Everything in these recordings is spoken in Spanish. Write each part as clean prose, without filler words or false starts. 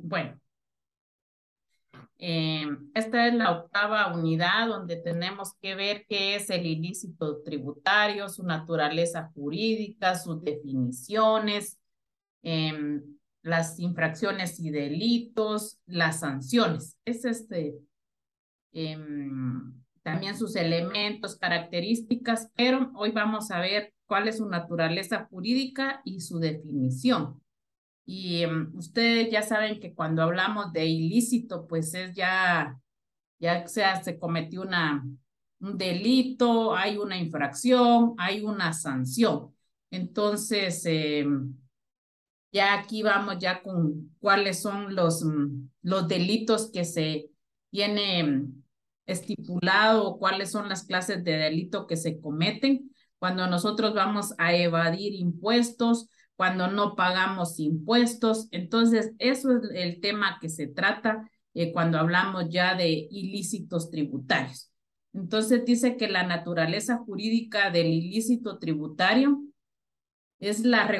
Bueno, esta es la octava unidad donde tenemos que ver qué es el ilícito tributario, su naturaleza jurídica, sus definiciones, em, las infracciones y delitos, las sanciones. También sus elementos, características, pero hoy vamos a ver cuál es su naturaleza jurídica y su definición. Y ustedes ya saben que cuando hablamos de ilícito, pues es ya sea se cometió un delito, hay una infracción, hay una sanción. Entonces, ya aquí vamos ya con cuáles son los delitos que se tiene estipulado, cuáles son las clases de delito que se cometen cuando nosotros vamos a evadir impuestos, cuando no pagamos impuestos. Entonces, eso es el tema que se trata cuando hablamos ya de ilícitos tributarios. Entonces, dice que la naturaleza jurídica del ilícito tributario es la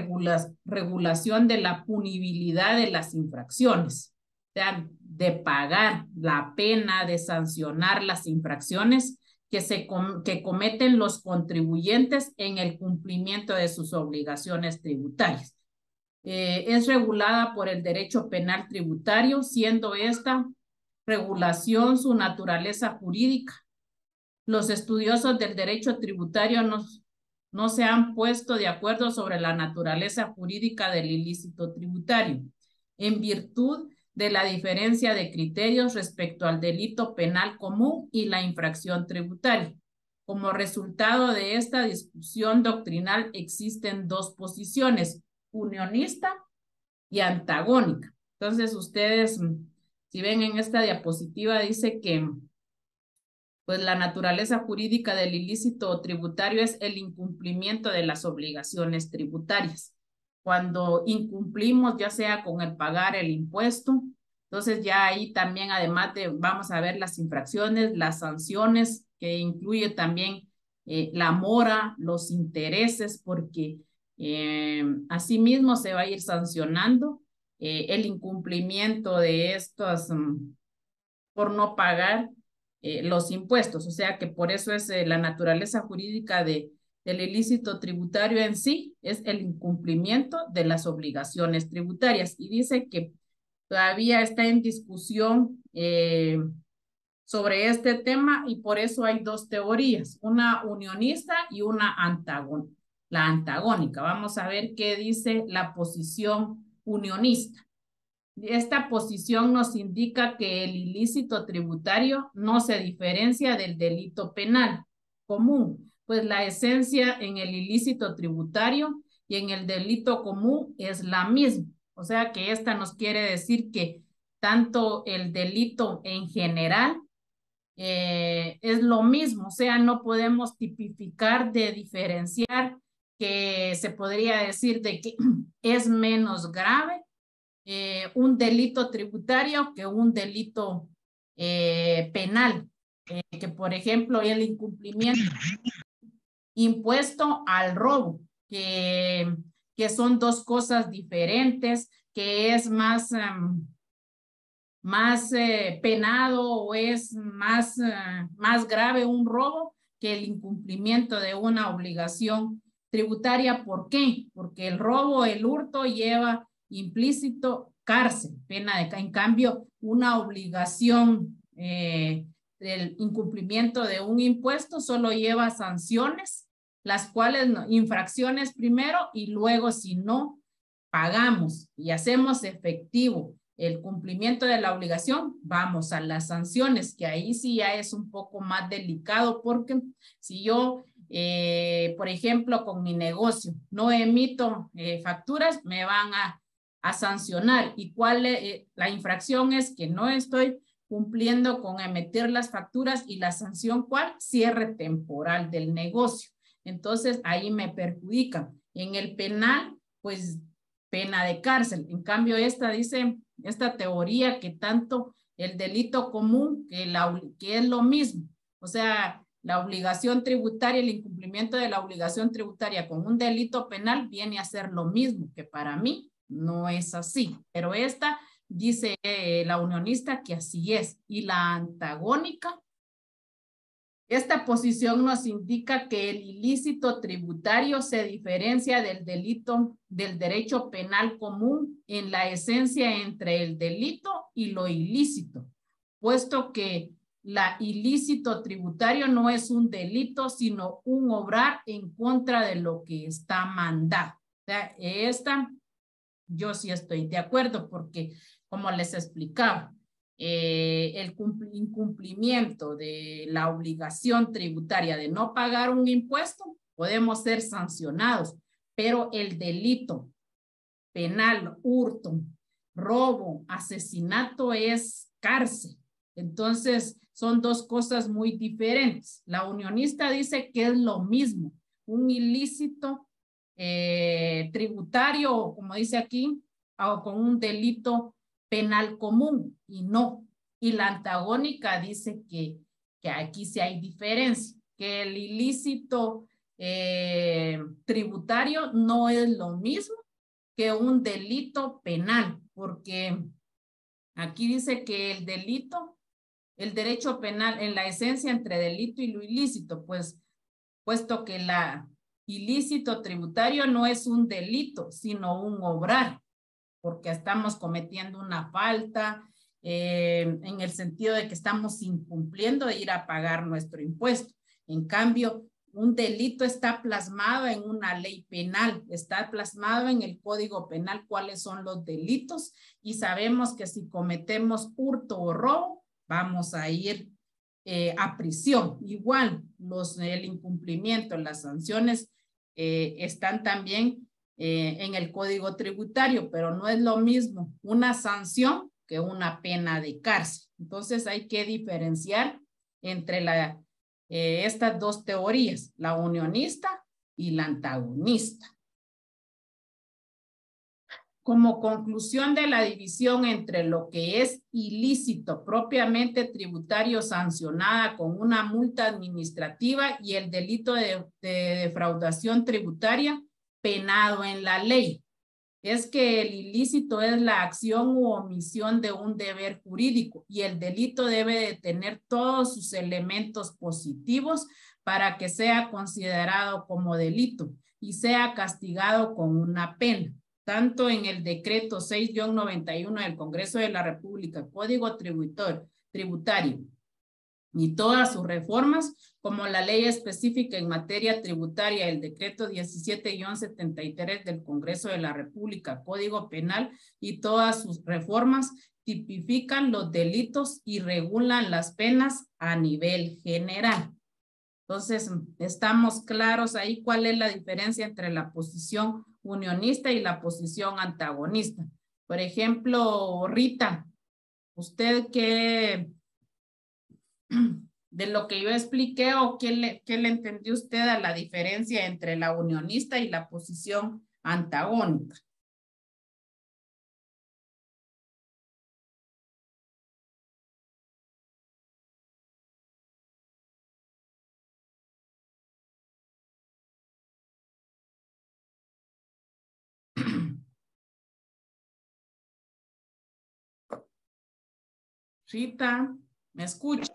regulación de la punibilidad de las infracciones, o sea, de pagar la pena, de sancionar las infracciones que cometen los contribuyentes en el cumplimiento de sus obligaciones tributarias. Es regulada por el derecho penal tributario, siendo esta regulación su naturaleza jurídica. Los estudiosos del derecho tributario no se han puesto de acuerdo sobre la naturaleza jurídica del ilícito tributario, en virtud de la diferencia de criterios respecto al delito penal común y la infracción tributaria. Como resultado de esta discusión doctrinal existen dos posiciones, unionista y antagónica. Entonces, ustedes, si ven en esta diapositiva, dice que pues la naturaleza jurídica del ilícito tributario es el incumplimiento de las obligaciones tributarias. Cuando incumplimos, ya sea con el pagar el impuesto, entonces ya ahí también, además de, vamos a ver las infracciones, las sanciones, que incluye también la mora, los intereses, porque asimismo se va a ir sancionando el incumplimiento de estos por no pagar los impuestos. O sea que por eso es la naturaleza jurídica del ilícito tributario en sí, es el incumplimiento de las obligaciones tributarias. Y dice que todavía está en discusión sobre este tema y por eso hay dos teorías, una unionista y una antagónica. La antagónica. Vamos a ver qué dice la posición unionista. Esta posición nos indica que el ilícito tributario no se diferencia del delito penal común, pues la esencia en el ilícito tributario y en el delito común es la misma. O sea que esta nos quiere decir que tanto el delito en general es lo mismo, o sea, no podemos tipificar de diferenciar que se podría decir de que es menos grave un delito tributario que un delito penal, que por ejemplo el incumplimiento impuesto al robo, que son dos cosas diferentes, que es más penado o es más grave un robo que el incumplimiento de una obligación tributaria. ¿Por qué? Porque el robo, el hurto lleva implícito cárcel, pena de en cambio una obligación del incumplimiento de un impuesto solo lleva sanciones, las cuales infracciones primero y luego si no pagamos y hacemos efectivo el cumplimiento de la obligación, vamos a las sanciones, que ahí sí ya es un poco más delicado porque si yo por ejemplo, con mi negocio no emito facturas, me van a sancionar. ¿Y cuál la infracción? Es que no estoy cumpliendo con emitir las facturas y la sanción, ¿cuál? Cierre temporal del negocio. Entonces, ahí me perjudican. En el penal, pues, pena de cárcel. En cambio, esta dice, esta teoría que tanto el delito común, que es lo mismo. O sea, la obligación tributaria, el incumplimiento de la obligación tributaria con un delito penal viene a ser lo mismo, que para mí no es así. Pero esta dice la unionista que así es. Y la antagónica, esta posición nos indica que el ilícito tributario se diferencia del delito del derecho penal común en la esencia entre el delito y lo ilícito, puesto que la ilícito tributario no es un delito, sino un obrar en contra de lo que está mandado. O sea, esta yo sí estoy de acuerdo porque, como les explicaba, el incumplimiento de la obligación tributaria de no pagar un impuesto, podemos ser sancionados, pero el delito penal, hurto, robo, asesinato es cárcel. Entonces, son dos cosas muy diferentes. La unionista dice que es lo mismo, un ilícito tributario, como dice aquí, o con un delito penal común, y no. Y la antagónica dice que aquí sí hay diferencia, que el ilícito tributario no es lo mismo que un delito penal, porque aquí dice que el delito, el derecho penal en la esencia entre delito y lo ilícito, pues puesto que la ilícito tributario no es un delito, sino un obrar, porque estamos cometiendo una falta en el sentido de que estamos incumpliendo de ir a pagar nuestro impuesto. En cambio, un delito está plasmado en una ley penal, está plasmado en el Código Penal cuáles son los delitos y sabemos que si cometemos hurto o robo, vamos a ir a prisión. Igual, el incumplimiento, las sanciones están también en el Código Tributario, pero no es lo mismo una sanción que una pena de cárcel. Entonces hay que diferenciar entre estas dos teorías, la unionista y la antagonista. Como conclusión de la división entre lo que es ilícito propiamente tributario sancionada con una multa administrativa y el delito de defraudación tributaria penado en la ley, es que el ilícito es la acción u omisión de un deber jurídico y el delito debe de tener todos sus elementos positivos para que sea considerado como delito y sea castigado con una pena. Tanto en el decreto 6-91 del Congreso de la República, Código Tributario y todas sus reformas, como la ley específica en materia tributaria, el decreto 17-73 del Congreso de la República, Código Penal y todas sus reformas, tipifican los delitos y regulan las penas a nivel general. Entonces, estamos claros ahí cuál es la diferencia entre la posición unionista y la posición antagonista. Por ejemplo, Rita, ¿usted qué de lo que yo expliqué o qué le entendió usted a la diferencia entre la unionista y la posición antagónica? Rita, ¿me escucha?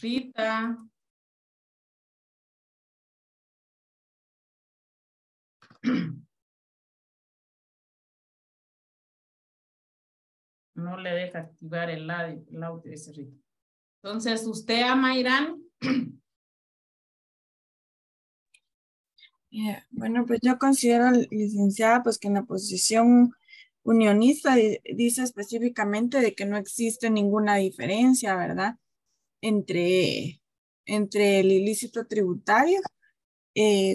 Rita. No le deja activar el audio de ese Rita. Entonces, ¿usted ama Irán? Bueno, pues yo considero, licenciada, pues que en la posición unionista dice específicamente de que no existe ninguna diferencia, ¿verdad? Entre el ilícito tributario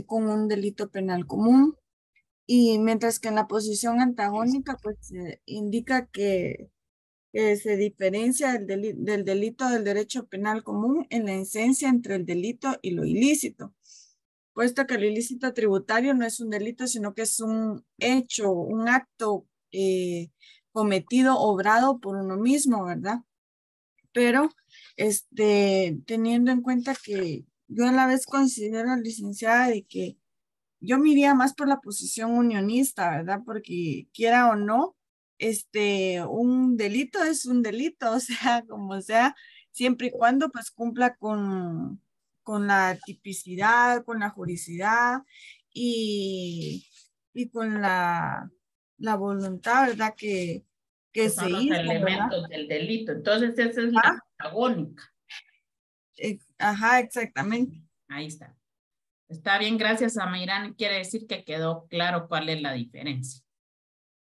con un delito penal común. Y mientras que en la posición antagónica, pues indica que se diferencia del delito del derecho penal común en la esencia entre el delito y lo ilícito, puesto que el ilícito tributario no es un delito, sino que es un hecho, un acto cometido, obrado por uno mismo, ¿verdad? Pero teniendo en cuenta que yo a la vez considero, licenciada, de que yo me iría más por la posición unionista, ¿verdad? Porque quiera o no, un delito es un delito, o sea, como sea, siempre y cuando pues cumpla con la tipicidad, con la juridicidad y, y con la voluntad, ¿verdad? Que Que son se los hizo, ¿verdad? elementos del delito. Entonces, esa es la Ah, protagónica. ajá, exactamente. Ahí está. Está bien, gracias a Mayrán. Quiere decir que quedó claro cuál es la diferencia.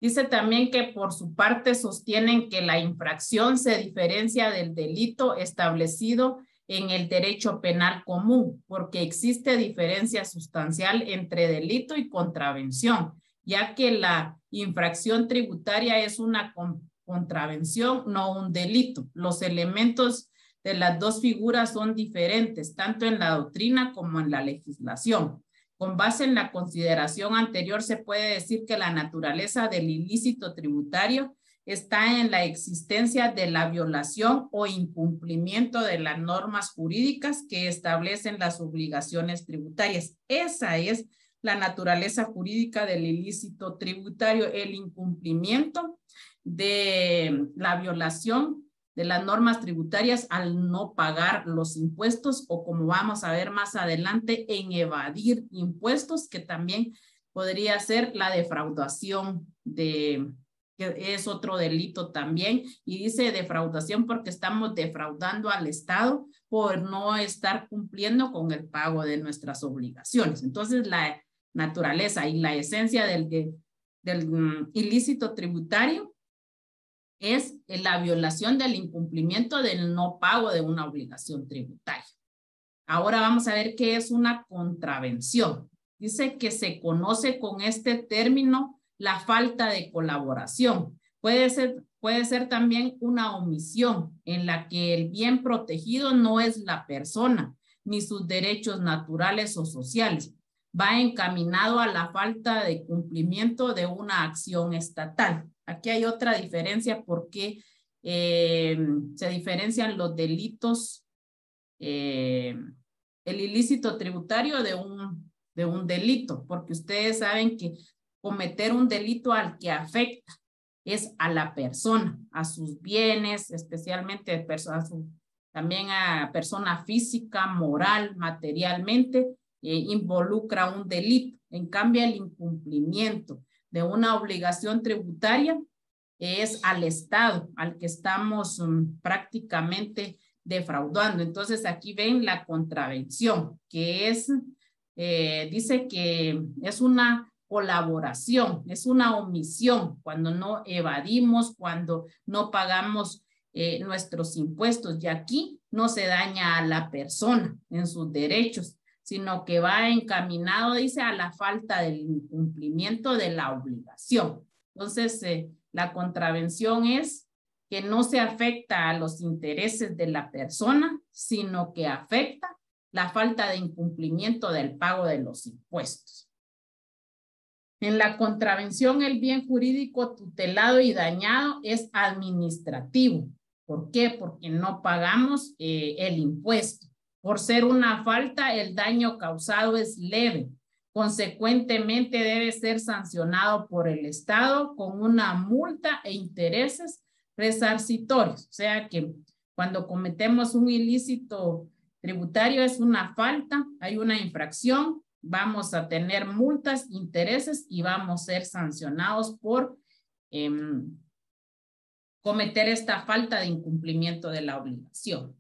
Dice también que por su parte sostienen que la infracción se diferencia del delito establecido en el derecho penal común, porque existe diferencia sustancial entre delito y contravención, ya que la infracción tributaria es una contravención, no un delito. Los elementos de las dos figuras son diferentes, tanto en la doctrina como en la legislación. Con base en la consideración anterior, se puede decir que la naturaleza del ilícito tributario está en la existencia de la violación o incumplimiento de las normas jurídicas que establecen las obligaciones tributarias. Esa es la naturaleza jurídica del ilícito tributario, el incumplimiento de la violación de las normas tributarias al no pagar los impuestos o, como vamos a ver más adelante, en evadir impuestos, que también podría ser la defraudación que es otro delito también, y dice defraudación porque estamos defraudando al Estado por no estar cumpliendo con el pago de nuestras obligaciones. Entonces, la naturaleza y la esencia del ilícito tributario es la violación del incumplimiento del no pago de una obligación tributaria. Ahora vamos a ver qué es una contravención. Dice que se conoce con este término la falta de colaboración. Puede ser también una omisión en la que el bien protegido no es la persona ni sus derechos naturales o sociales. Va encaminado a la falta de cumplimiento de una acción estatal. Aquí hay otra diferencia porque se diferencian los delitos, el ilícito tributario de un delito, porque ustedes saben que cometer un delito al que afecta es a la persona, a sus bienes, especialmente también a persona física, moral, materialmente, involucra un delito. En cambio, el incumplimiento de una obligación tributaria es al Estado, al que estamos prácticamente defraudando. Entonces, aquí ven la contravención, que es, dice que es una colaboración, es una omisión cuando no evadimos, cuando no pagamos nuestros impuestos. Y aquí no se daña a la persona en sus derechos, sino que va encaminado, dice, a la falta del incumplimiento de la obligación. Entonces, la contravención es que no se afecta a los intereses de la persona, sino que afecta la falta de incumplimiento del pago de los impuestos. En la contravención, el bien jurídico tutelado y dañado es administrativo. ¿Por qué? Porque no pagamos el impuesto. Por ser una falta, el daño causado es leve. Consecuentemente, debe ser sancionado por el Estado con una multa e intereses resarcitorios. O sea que cuando cometemos un ilícito tributario es una falta, hay una infracción, vamos a tener multas, intereses y vamos a ser sancionados por cometer esta falta de incumplimiento de la obligación.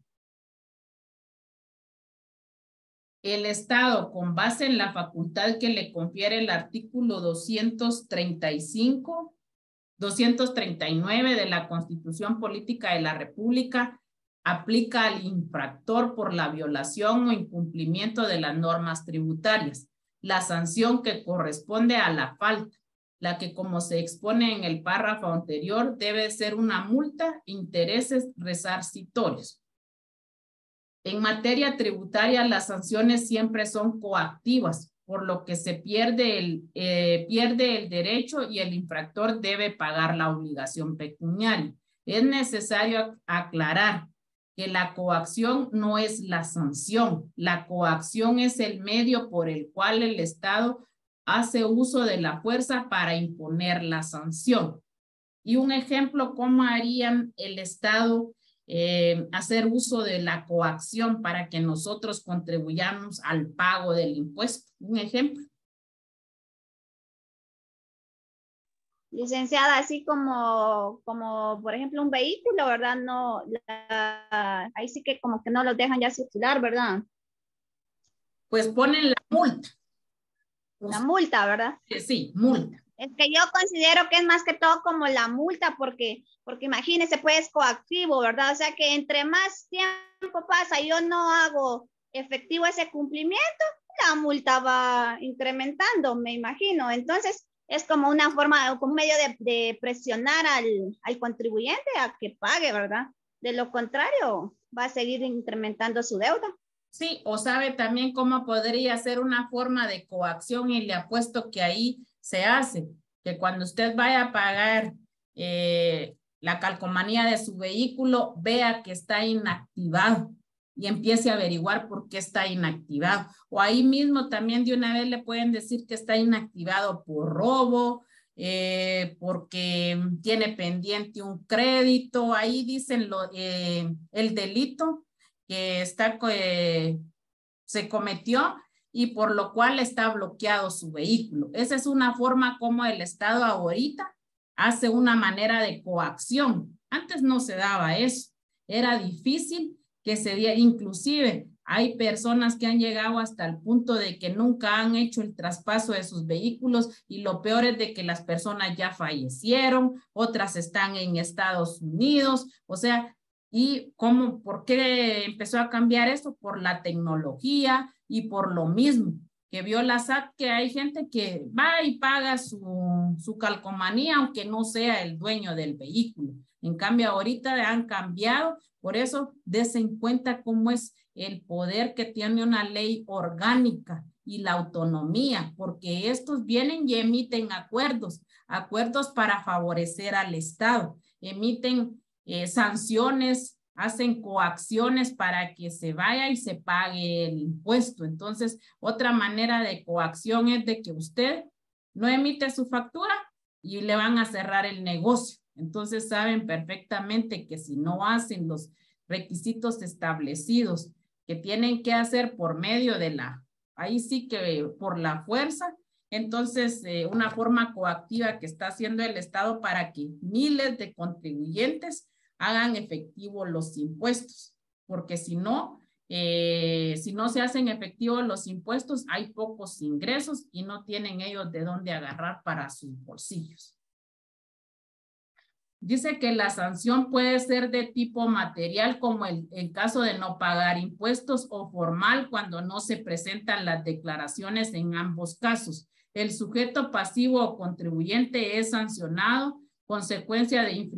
El Estado, con base en la facultad que le confiere el artículo 239 de la Constitución Política de la República, aplica al infractor por la violación o incumplimiento de las normas tributarias la sanción que corresponde a la falta, la que, como se expone en el párrafo anterior, debe ser una multa, intereses resarcitorios. En materia tributaria, las sanciones siempre son coactivas, por lo que se pierde el derecho y el infractor debe pagar la obligación pecuniaria. Es necesario aclarar que la coacción no es la sanción. La coacción es el medio por el cual el Estado hace uso de la fuerza para imponer la sanción. Y un ejemplo, ¿cómo harían el Estado hacer uso de la coacción para que nosotros contribuyamos al pago del impuesto? Un ejemplo. Licenciada, así como por ejemplo un vehículo, ¿verdad? No, ahí sí que como que no los dejan ya circular, ¿verdad? Pues ponen la multa. La multa, ¿verdad? Sí, multa. Es que yo considero que es más que todo como la multa, porque imagínese, pues es coactivo, ¿verdad? O sea que entre más tiempo pasa, yo no hago efectivo ese cumplimiento, la multa va incrementando, me imagino. Entonces, es como una forma, como un medio de presionar al contribuyente a que pague, ¿verdad? De lo contrario, va a seguir incrementando su deuda. Sí, o sabe también cómo podría ser una forma de coacción y le apuesto que ahí se hace, que cuando usted vaya a pagar la calcomanía de su vehículo, vea que está inactivado y empiece a averiguar por qué está inactivado. O ahí mismo también de una vez le pueden decir que está inactivado por robo, porque tiene pendiente un crédito, ahí dicen el delito que se cometió y por lo cual está bloqueado su vehículo. Esa es una forma como el Estado ahorita hace una manera de coacción. Antes no se daba eso. Era difícil que se diera, inclusive hay personas que han llegado hasta el punto de que nunca han hecho el traspaso de sus vehículos y lo peor es de que las personas ya fallecieron, otras están en Estados Unidos, o sea, ¿y cómo, por qué empezó a cambiar eso? Por la tecnología y por lo mismo, que vio la SAT que hay gente que va y paga su calcomanía aunque no sea el dueño del vehículo. En cambio, ahorita han cambiado, por eso des en cuenta cómo es el poder que tiene una ley orgánica y la autonomía, porque estos vienen y emiten acuerdos para favorecer al Estado, emiten sanciones, hacen coacciones para que se vaya y se pague el impuesto. Entonces, otra manera de coacción es de que usted no emite su factura y le van a cerrar el negocio. Entonces, saben perfectamente que si no hacen los requisitos establecidos que tienen que hacer por medio de ahí sí que por la fuerza, entonces una forma coactiva que está haciendo el Estado para que miles de contribuyentes hagan efectivo los impuestos, porque si no se hacen efectivos los impuestos, hay pocos ingresos y no tienen ellos de dónde agarrar para sus bolsillos. Dice que la sanción puede ser de tipo material, como el caso de no pagar impuestos, o formal cuando no se presentan las declaraciones en ambos casos. El sujeto pasivo o contribuyente es sancionado consecuencia de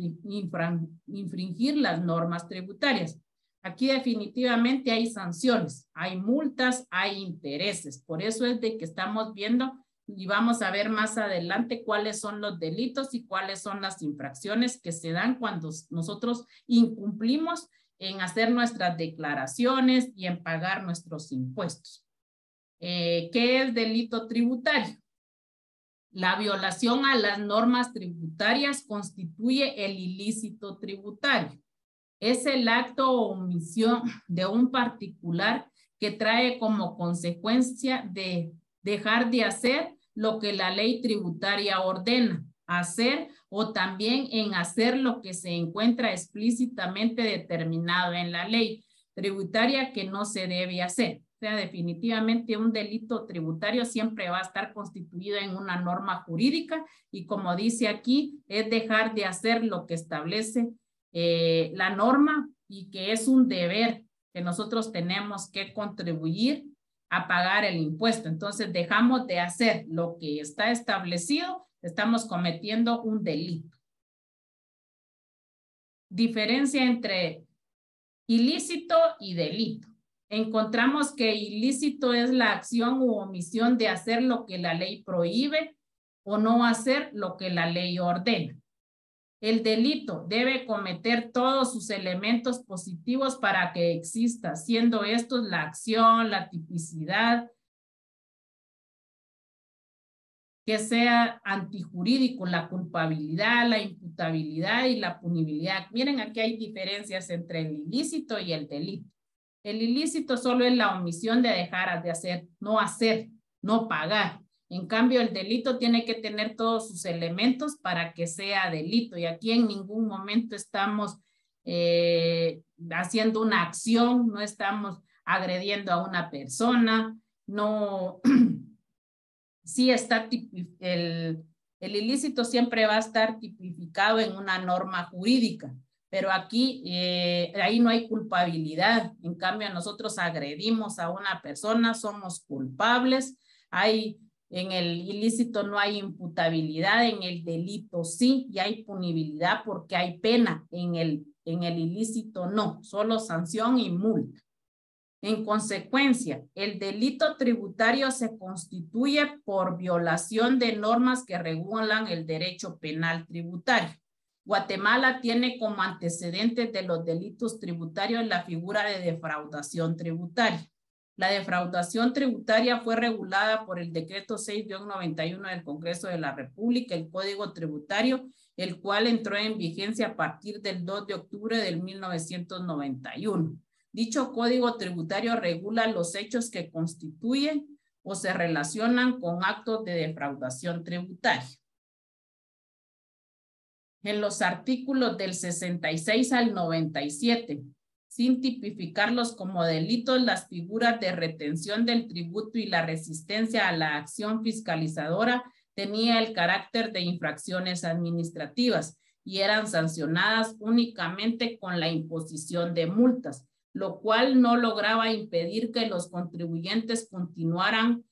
infringir las normas tributarias. Aquí definitivamente hay sanciones, hay multas, hay intereses. Por eso es de que estamos viendo y vamos a ver más adelante cuáles son los delitos y cuáles son las infracciones que se dan cuando nosotros incumplimos en hacer nuestras declaraciones y en pagar nuestros impuestos. ¿Qué es delito tributario? La violación a las normas tributarias constituye el ilícito tributario. Es el acto o omisión de un particular que trae como consecuencia de dejar de hacer lo que la ley tributaria ordena hacer o también en hacer lo que se encuentra explícitamente determinado en la ley tributaria que no se debe hacer. O sea, definitivamente un delito tributario siempre va a estar constituido en una norma jurídica y como dice aquí, es dejar de hacer lo que establece la norma y que es un deber que nosotros tenemos que contribuir a pagar el impuesto. Entonces dejamos de hacer lo que está establecido, estamos cometiendo un delito. Diferencia entre ilícito y delito. Encontramos que ilícito es la acción u omisión de hacer lo que la ley prohíbe o no hacer lo que la ley ordena. El delito debe cometer todos sus elementos positivos para que exista, siendo estos la acción, la tipicidad, que sea antijurídico, la culpabilidad, la imputabilidad y la punibilidad. Miren, aquí hay diferencias entre el ilícito y el delito. El ilícito solo es la omisión de dejar de hacer, no pagar. En cambio, el delito tiene que tener todos sus elementos para que sea delito. Y aquí en ningún momento estamos haciendo una acción, no estamos agrediendo a una persona, no... Sí está el ilícito siempre va a estar tipificado en una norma jurídica, pero aquí ahí no hay culpabilidad. En cambio, nosotros agredimos a una persona, somos culpables. En el ilícito no hay imputabilidad, en el delito sí, y hay punibilidad porque hay pena. En el ilícito no, solo sanción y multa. En consecuencia, el delito tributario se constituye por violación de normas que regulan el derecho penal tributario. Guatemala tiene como antecedentes de los delitos tributarios la figura de defraudación tributaria. La defraudación tributaria fue regulada por el decreto 6-91 del Congreso de la República, el Código Tributario, el cual entró en vigencia a partir del 2 de octubre del 1991. Dicho código tributario regula los hechos que constituyen o se relacionan con actos de defraudación tributaria. En los artículos del 66 al 97, sin tipificarlos como delitos, las figuras de retención del tributo y la resistencia a la acción fiscalizadora tenía el carácter de infracciones administrativas y eran sancionadas únicamente con la imposición de multas, lo cual no lograba impedir que los contribuyentes continuaran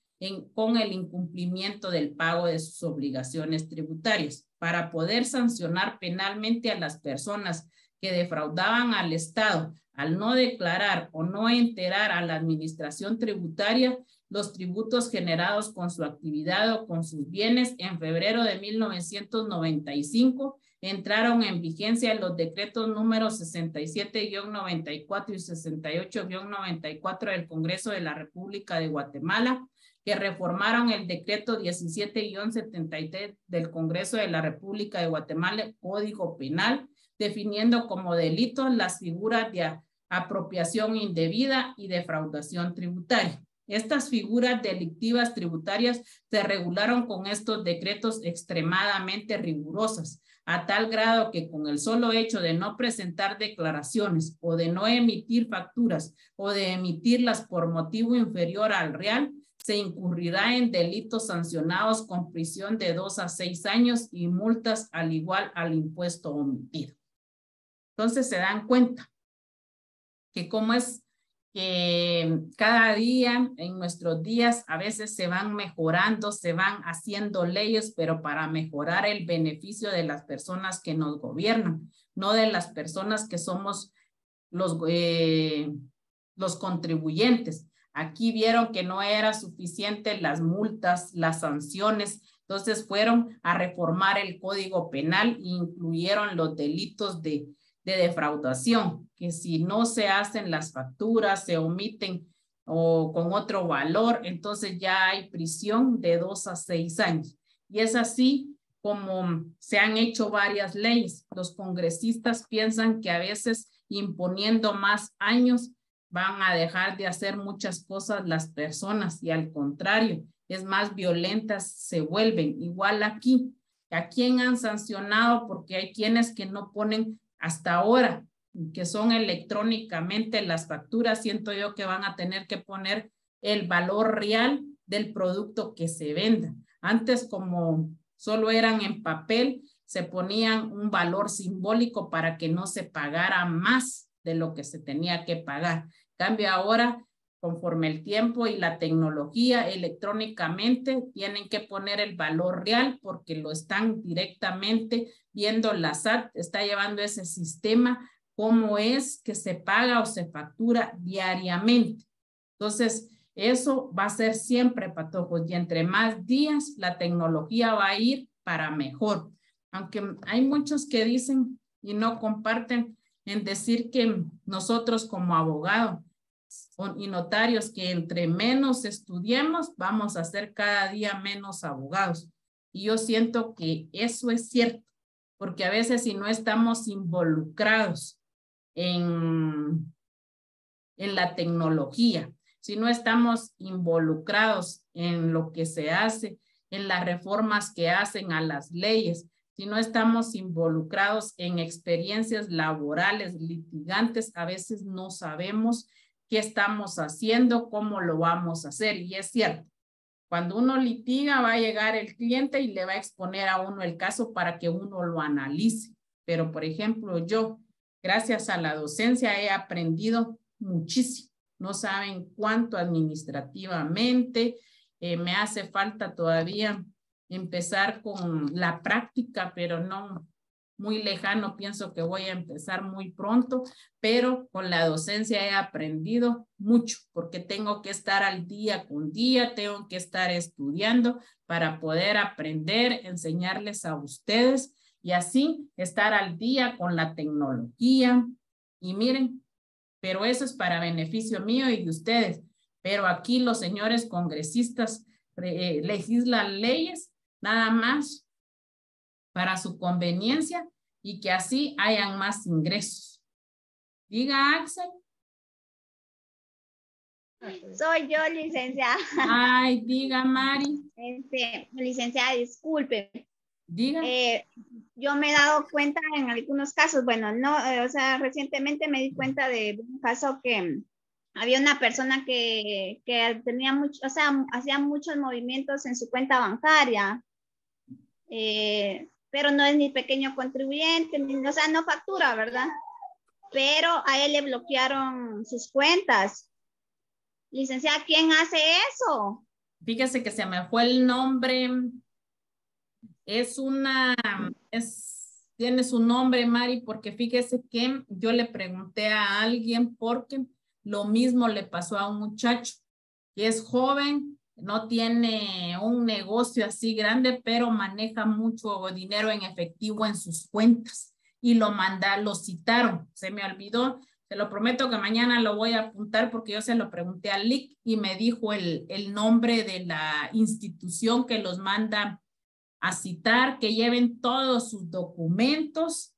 con el incumplimiento del pago de sus obligaciones tributarias. Para poder sancionar penalmente a las personas que defraudaban al Estado al no declarar o no enterar a la administración tributaria los tributos generados con su actividad o con sus bienes, en febrero de 1995 entraron en vigencia los decretos números 67-94 y 68-94 del Congreso de la República de Guatemala, que reformaron el decreto 17-73 del Congreso de la República de Guatemala, Código Penal, definiendo como delitos las figuras de apropiación indebida y defraudación tributaria. Estas figuras delictivas tributarias se regularon con estos decretos extremadamente rigurosas, a tal grado que con el solo hecho de no presentar declaraciones o de no emitir facturas o de emitirlas por motivo inferior al real, se incurrirá en delitos sancionados con prisión de 2 a 6 años y multas al igual al impuesto omitido. Entonces se dan cuenta que cómo es que cada día, en nuestros días, a veces se van mejorando, se van haciendo leyes, pero para mejorar el beneficio de las personas que nos gobiernan, no de las personas que somos los contribuyentes. Aquí vieron que no era suficiente las multas, las sanciones, entonces fueron a reformar el Código Penal e incluyeron los delitos de defraudación, que si no se hacen las facturas, se omiten o con otro valor, entonces ya hay prisión de 2 a 6 años. Y es así como se han hecho varias leyes. Los congresistas piensan que a veces imponiendo más años van a dejar de hacer muchas cosas las personas y al contrario, es más violentas se vuelven. Igual aquí, ¿a quién han sancionado? Porque hay quienes que no ponen hasta ahora, que son electrónicamente las facturas, siento yo que van a tener que poner el valor real del producto que se venda. Antes, como solo eran en papel, se ponían un valor simbólico para que no se pagara más de lo que se tenía que pagar. En cambio, ahora, conforme el tiempo y la tecnología, electrónicamente tienen que poner el valor real porque lo están directamente viendo. La SAT está llevando ese sistema, cómo es que se paga o se factura diariamente. Entonces, eso va a ser siempre, patojos, y entre más días la tecnología va a ir para mejor. aunque hay muchos que dicen y no comparten en decir que nosotros como abogados y notarios, que entre menos estudiemos, vamos a ser cada día menos abogados. Y yo siento que eso es cierto, porque a veces si no estamos involucrados en la tecnología, si no estamos involucrados en lo que se hace, en las reformas que hacen a las leyes, si no estamos involucrados en experiencias laborales, litigantes, a veces no sabemos qué estamos haciendo, cómo lo vamos a hacer. Y es cierto, cuando uno litiga va a llegar el cliente y le va a exponer a uno el caso para que uno lo analice. Pero, por ejemplo, yo, gracias a la docencia, he aprendido muchísimo. No saben cuánto administrativamente. Me hace falta todavía empezar con la práctica, pero no muy lejano. Pienso que voy a empezar muy pronto, pero con la docencia he aprendido mucho porque tengo que estar al día con día, tengo que estar estudiando para poder aprender, enseñarles a ustedes y así estar al día con la tecnología. Y miren, pero eso es para beneficio mío y de ustedes. Pero aquí los señores congresistas legislan leyes nada más para su conveniencia y que así hayan más ingresos. Diga, Axel. Soy yo, licenciada. Ay, diga, Mari. Licenciada, disculpe. Diga. Yo me he dado cuenta en algunos casos, bueno, no, o sea, recientemente me di cuenta de un caso que había una persona que tenía mucho, o sea, hacía muchos movimientos en su cuenta bancaria, pero no es ni pequeño contribuyente, o sea, no factura, ¿verdad? Pero a él le bloquearon sus cuentas. Licenciada, ¿quién hace eso? Fíjese que se me fue el nombre. Tiene su nombre, Mari, porque fíjese que yo le pregunté a alguien porque lo mismo le pasó a un muchacho que es joven, no tiene un negocio así grande, pero maneja mucho dinero en efectivo en sus cuentas y lo citaron, se me olvidó. Se lo prometo que mañana lo voy a apuntar porque yo se lo pregunté a Lick y me dijo el nombre de la institución que los manda a citar, que lleven todos sus documentos,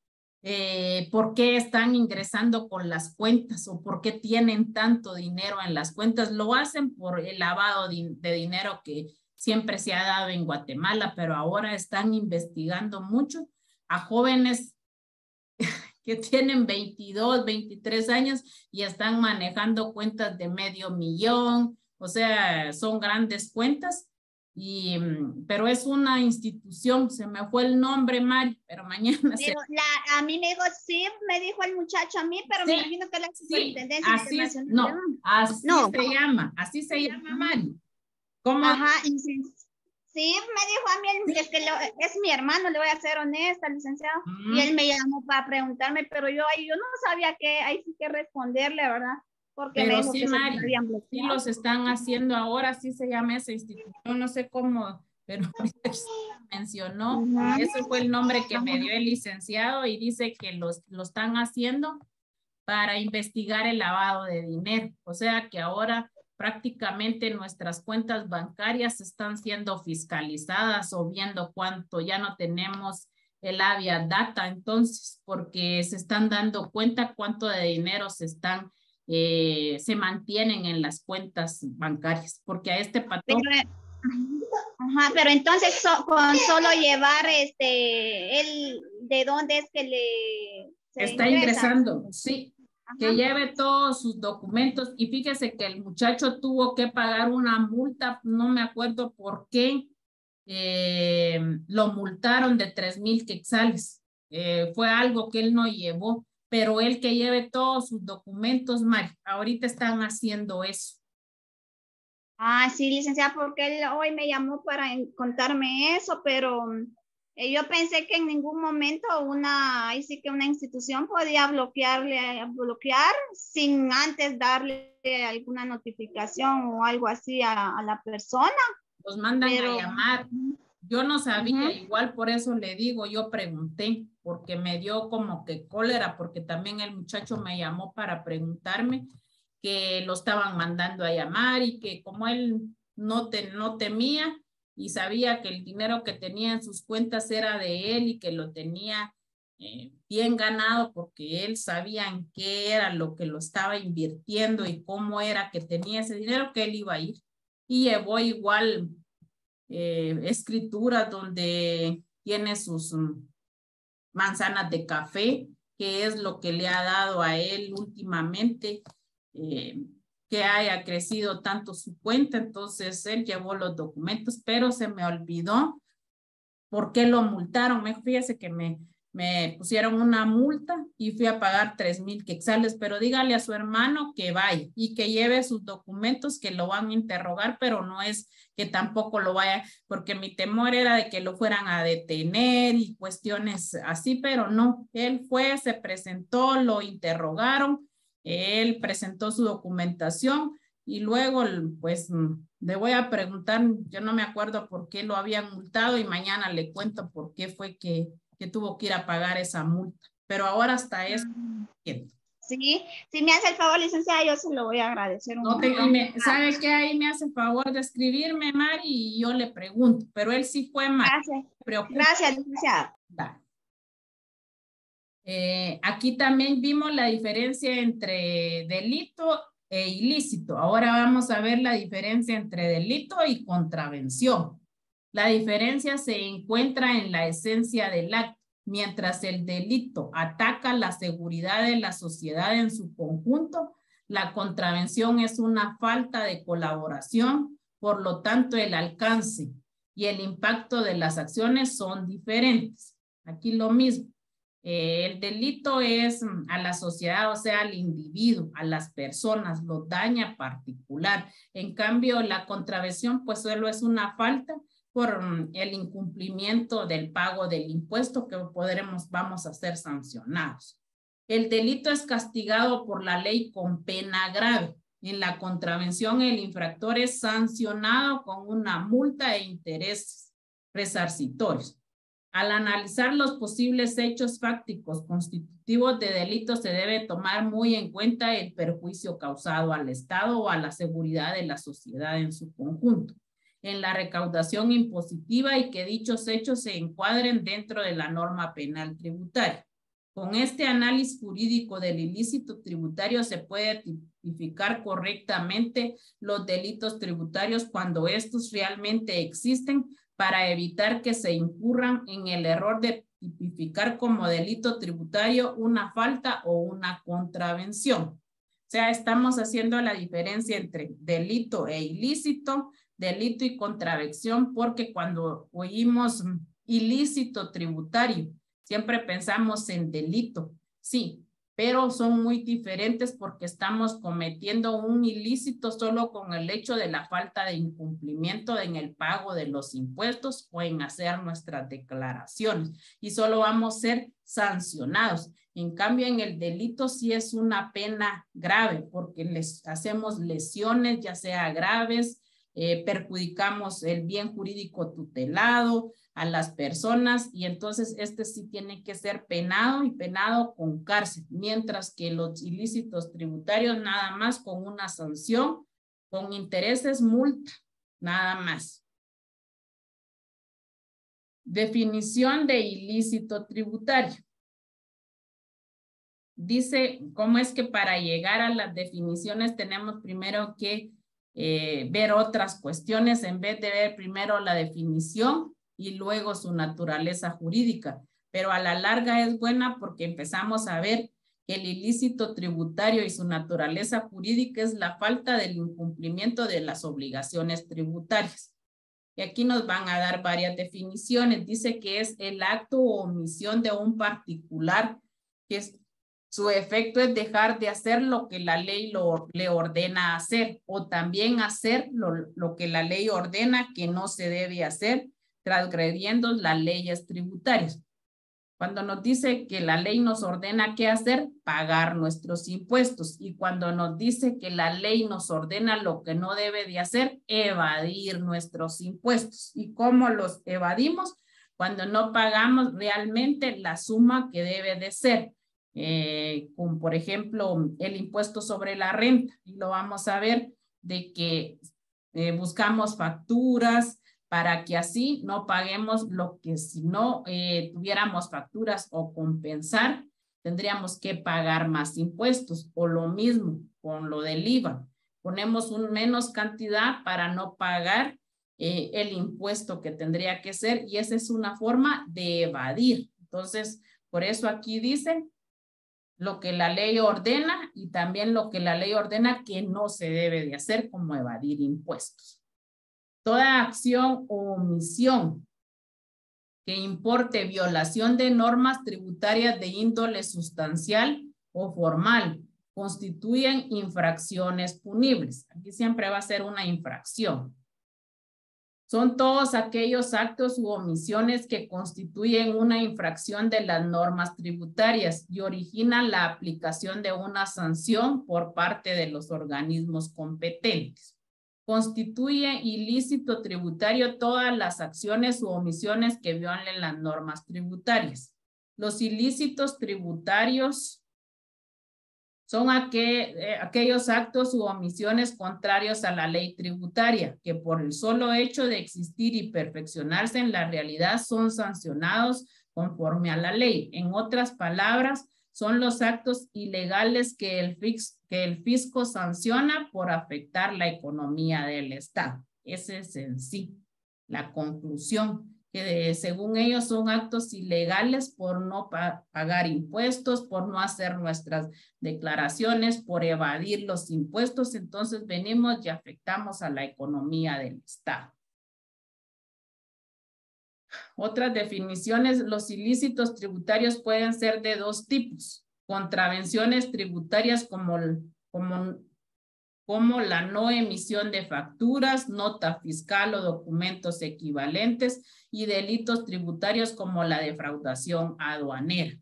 por qué están ingresando con las cuentas o por qué tienen tanto dinero en las cuentas. Lo hacen por el lavado de dinero que siempre se ha dado en Guatemala, pero ahora están investigando mucho a jóvenes que tienen 22, 23 años y están manejando cuentas de $500,000, o sea, son grandes cuentas. Pero es una institución, se me fue el nombre, Mari, pero mañana pero a mí me dijo, sí, me dijo el muchacho a mí, pero sí, me imagino que es la Superintendencia Internacional. No, así se llama, Mari. ¿Cómo? Ajá, sí, me dijo a mí, es que es mi hermano, le voy a ser honesta, licenciado, y él me llamó para preguntarme, pero yo no sabía que hay que responderle, ¿verdad? Porque pero me dijo sí, que Mari, se habían bloqueado. sí los están haciendo ahora, sí se llama esa institución, no sé cómo, pero mencionó, ese fue el nombre que me dio el licenciado y dice que lo están haciendo para investigar el lavado de dinero, o sea que ahora prácticamente nuestras cuentas bancarias están siendo fiscalizadas o viendo cuánto, ya no tenemos el Avia Data, entonces, porque se están dando cuenta cuánto de dinero se mantienen en las cuentas bancarias, porque a este patrón... Pero entonces con solo llevar de dónde es que se está ingresando, sí. Ajá. Que lleve todos sus documentos y fíjese que el muchacho tuvo que pagar una multa, no me acuerdo por qué, lo multaron de 3,000 quetzales. Fue algo que él no llevó, pero él que lleve todos sus documentos, Mari, ahorita están haciendo eso. Sí, licenciada, porque él hoy me llamó para contarme eso, pero yo pensé que en ningún momento una institución podía bloquear sin antes darle alguna notificación o algo así a la persona. Los mandan a llamar. Yo no sabía, igual por eso le digo, yo pregunté, porque me dio como que cólera, porque también el muchacho me llamó para preguntarme que lo estaban mandando a llamar y que como él no temía y sabía que el dinero que tenía en sus cuentas era de él y que lo tenía bien ganado porque él sabía en qué era lo que lo estaba invirtiendo y cómo era que tenía ese dinero, que él iba a ir. Y llevó igual escritura donde tiene sus manzanas de café, que es lo que le ha dado a él últimamente, que haya crecido tanto su cuenta. Entonces él llevó los documentos, pero se me olvidó por qué lo multaron. Fíjese que me pusieron una multa y fui a pagar 3,000 quetzales, pero dígale a su hermano que vaya y que lleve sus documentos, que lo van a interrogar, pero no es que tampoco lo vaya, porque mi temor era de que lo fueran a detener y cuestiones así, pero no, él fue, se presentó, lo interrogaron, él presentó su documentación y luego pues le voy a preguntar, yo no me acuerdo por qué lo habían multado y mañana le cuento por qué fue que tuvo que ir a pagar esa multa. Pero ahora hasta eso. Sí, si me hace el favor, licenciada, yo se lo voy a agradecer un montón. ¿Sabe qué? Ahí me hace el favor de escribirme, Mari, y yo le pregunto, pero él sí fue mal. Gracias. Gracias, licenciada. Aquí también vimos la diferencia entre delito e ilícito. Ahora vamos a ver la diferencia entre delito y contravención. La diferencia se encuentra en la esencia del acto. Mientras el delito ataca la seguridad de la sociedad en su conjunto, la contravención es una falta de colaboración, por lo tanto el alcance y el impacto de las acciones son diferentes. Aquí lo mismo. El delito es a la sociedad, o sea, al individuo, a las personas, lo daña particular. En cambio, la contravención pues solo es una falta por el incumplimiento del pago del impuesto que vamos a ser sancionados. El delito es castigado por la ley con pena grave. En la contravención, el infractor es sancionado con una multa e intereses resarcitorios. Al analizar los posibles hechos fácticos constitutivos de delito, se debe tomar muy en cuenta el perjuicio causado al Estado o a la seguridad de la sociedad en su conjunto en la recaudación impositiva y que dichos hechos se encuadren dentro de la norma penal tributaria. Con este análisis jurídico del ilícito tributario se puede tipificar correctamente los delitos tributarios cuando estos realmente existen para evitar que se incurran en el error de tipificar como delito tributario una falta o una contravención. O sea, estamos haciendo la diferencia entre delito e ilícito, delito y contravención, porque cuando oímos ilícito tributario, siempre pensamos en delito, sí, pero son muy diferentes porque estamos cometiendo un ilícito solo con el hecho de la falta de incumplimiento en el pago de los impuestos o en hacer nuestras declaraciones y solo vamos a ser sancionados. En cambio, en el delito sí es una pena grave porque les hacemos lesiones, ya sea graves, perjudicamos el bien jurídico tutelado a las personas y entonces este sí tiene que ser penado y penado con cárcel, mientras que los ilícitos tributarios nada más con una sanción, con intereses, multa, nada más. Definición de ilícito tributario. Dice, ¿cómo es que para llegar a las definiciones tenemos primero que ver otras cuestiones en vez de ver primero la definición y luego su naturaleza jurídica? Pero a la larga es buena porque empezamos a ver que el ilícito tributario y su naturaleza jurídica es la falta del incumplimiento de las obligaciones tributarias. Y aquí nos van a dar varias definiciones. Dice que es el acto o omisión de un particular que es su efecto es dejar de hacer lo que la ley le ordena hacer o también hacer lo que la ley ordena que no se debe hacer, transgrediendo las leyes tributarias. Cuando nos dice que la ley nos ordena qué hacer, pagar nuestros impuestos. Y cuando nos dice que la ley nos ordena lo que no debe de hacer, evadir nuestros impuestos. ¿Y cómo los evadimos? Cuando no pagamos realmente la suma que debe de ser. Como por ejemplo, el impuesto sobre la renta. Y lo vamos a ver de que buscamos facturas, para que así no paguemos lo que si no tuviéramos facturas o compensar, tendríamos que pagar más impuestos, o lo mismo con lo del IVA. Ponemos una menos cantidad para no pagar el impuesto que tendría que ser, y esa es una forma de evadir. Entonces, por eso aquí dice lo que la ley ordena y también lo que la ley ordena que no se debe de hacer, como evadir impuestos. Toda acción o omisión que importe violación de normas tributarias de índole sustancial o formal constituyen infracciones punibles. Aquí siempre va a ser una infracción. Son todos aquellos actos u omisiones que constituyen una infracción de las normas tributarias y originan la aplicación de una sanción por parte de los organismos competentes. Constituye ilícito tributario todas las acciones u omisiones que violen las normas tributarias. Los ilícitos tributarios son aquellos actos u omisiones contrarios a la ley tributaria, que por el solo hecho de existir y perfeccionarse en la realidad son sancionados conforme a la ley. En otras palabras, son los actos ilegales que el fisco sanciona por afectar la economía del Estado. Esa es en sí la conclusión, que según ellos son actos ilegales por no pagar impuestos, por no hacer nuestras declaraciones, por evadir los impuestos. Entonces venimos y afectamos a la economía del Estado. Otras definiciones: los ilícitos tributarios pueden ser de dos tipos: contravenciones tributarias como la no emisión de facturas, nota fiscal o documentos equivalentes, y delitos tributarios como la defraudación aduanera.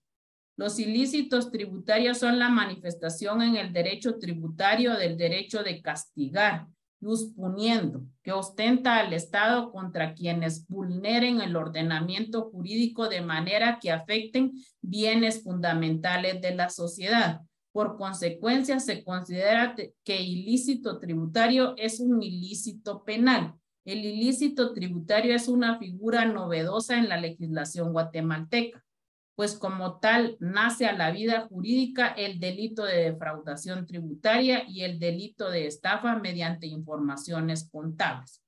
Los ilícitos tributarios son la manifestación en el derecho tributario del derecho de castigar, jus puniendo, que ostenta al Estado contra quienes vulneren el ordenamiento jurídico de manera que afecten bienes fundamentales de la sociedad. Por consecuencia, se considera que ilícito tributario es un ilícito penal. El ilícito tributario es una figura novedosa en la legislación guatemalteca, pues como tal nace a la vida jurídica el delito de defraudación tributaria y el delito de estafa mediante informaciones contables.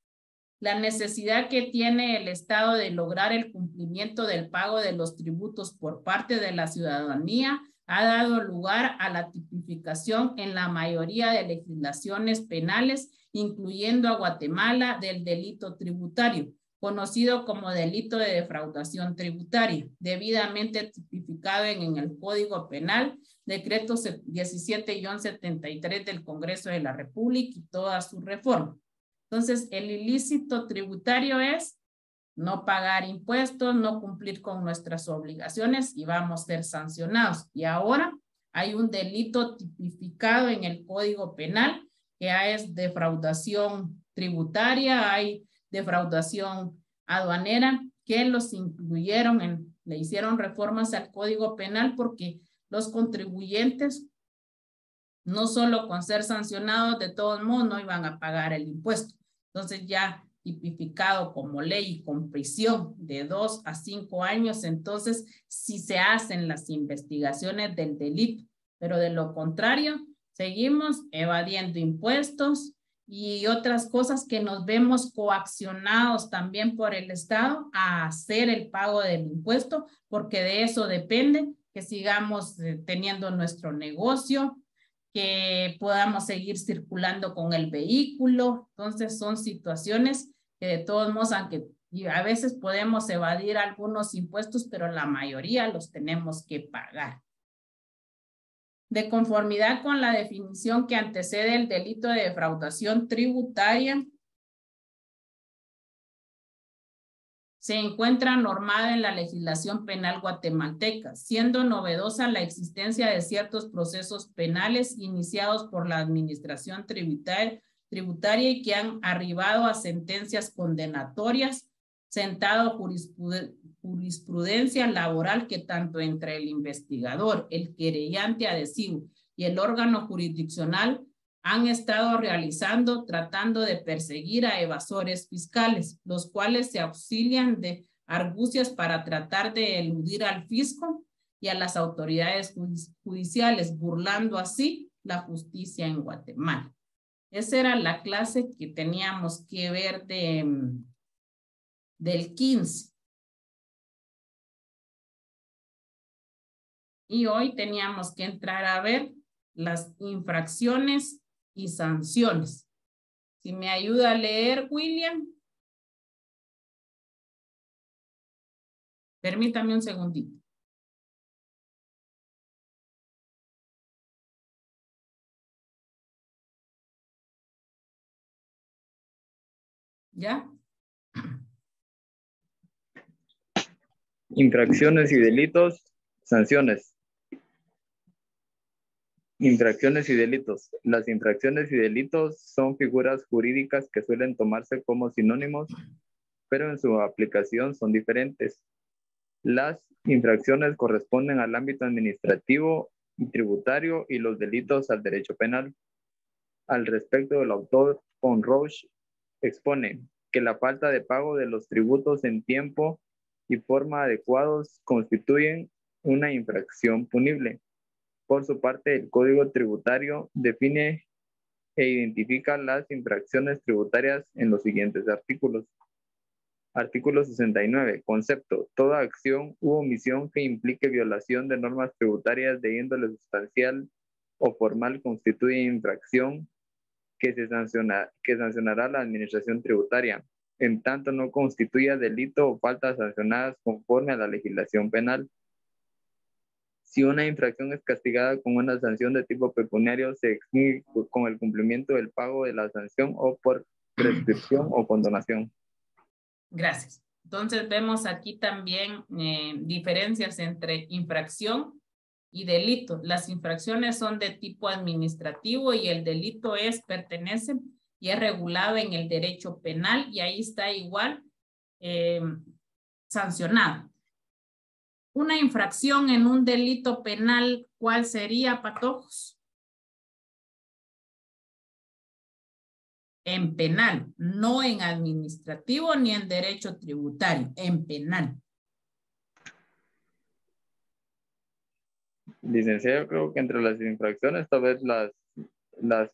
La necesidad que tiene el Estado de lograr el cumplimiento del pago de los tributos por parte de la ciudadanía ha dado lugar a la tipificación en la mayoría de legislaciones penales, incluyendo a Guatemala, del delito tributario, conocido como delito de defraudación tributaria, debidamente tipificado en el Código Penal, Decreto 17-73 del Congreso de la República y toda su reforma. Entonces, el ilícito tributario es no pagar impuestos, no cumplir con nuestras obligaciones y vamos a ser sancionados. Y ahora hay un delito tipificado en el Código Penal que es defraudación tributaria, hay defraudación aduanera, que los incluyeron, le hicieron reformas al Código Penal porque los contribuyentes, no solo con ser sancionados, de todos modos no iban a pagar el impuesto. Entonces ya tipificado como ley y con prisión de 2 a 5 años, entonces sí se hacen las investigaciones del delito, pero de lo contrario, seguimos evadiendo impuestos y otras cosas que nos vemos coaccionados también por el Estado a hacer el pago del impuesto, porque de eso depende que sigamos teniendo nuestro negocio, que podamos seguir circulando con el vehículo. Entonces son situaciones que de todos modos, aunque a veces podemos evadir algunos impuestos, pero la mayoría los tenemos que pagar. De conformidad con la definición que antecede el delito de defraudación tributaria, se encuentra normada en la legislación penal guatemalteca, siendo novedosa la existencia de ciertos procesos penales iniciados por la administración tributaria y que han arribado a sentencias condenatorias, sentado jurisprudencia laboral que tanto entre el investigador, el querellante adhesivo y el órgano jurisdiccional han estado realizando tratando de perseguir a evasores fiscales, los cuales se auxilian de argucias para tratar de eludir al fisco y a las autoridades judiciales, burlando así la justicia en Guatemala. Esa era la clase que teníamos que ver del 15. Y hoy teníamos que entrar a ver las infracciones y sanciones. Si me ayuda a leer, William. Permítame un segundito. ¿Ya? Infracciones y delitos, sanciones. Infracciones y delitos. Las infracciones y delitos son figuras jurídicas que suelen tomarse como sinónimos, pero en su aplicación son diferentes. Las infracciones corresponden al ámbito administrativo y tributario y los delitos al derecho penal. Al respecto, el autor von Roche expone que la falta de pago de los tributos en tiempo y forma adecuados constituyen una infracción punible. Por su parte, el Código Tributario define e identifica las infracciones tributarias en los siguientes artículos. Artículo 69. Concepto. Toda acción u omisión que implique violación de normas tributarias de índole sustancial o formal constituye infracción que sancionará la administración tributaria, en tanto no constituya delito o faltas sancionadas conforme a la legislación penal. Si una infracción es castigada con una sanción de tipo pecuniario, se extingue con el cumplimiento del pago de la sanción o por prescripción o condonación. Gracias. Entonces vemos aquí también diferencias entre infracción y delito. Las infracciones son de tipo administrativo y el delito pertenece y es regulado en el derecho penal y ahí está igual sancionado. Una infracción en un delito penal, ¿cuál sería, Patojos? En penal, no en administrativo ni en derecho tributario, en penal. Licenciado, yo creo que entre las infracciones, tal vez las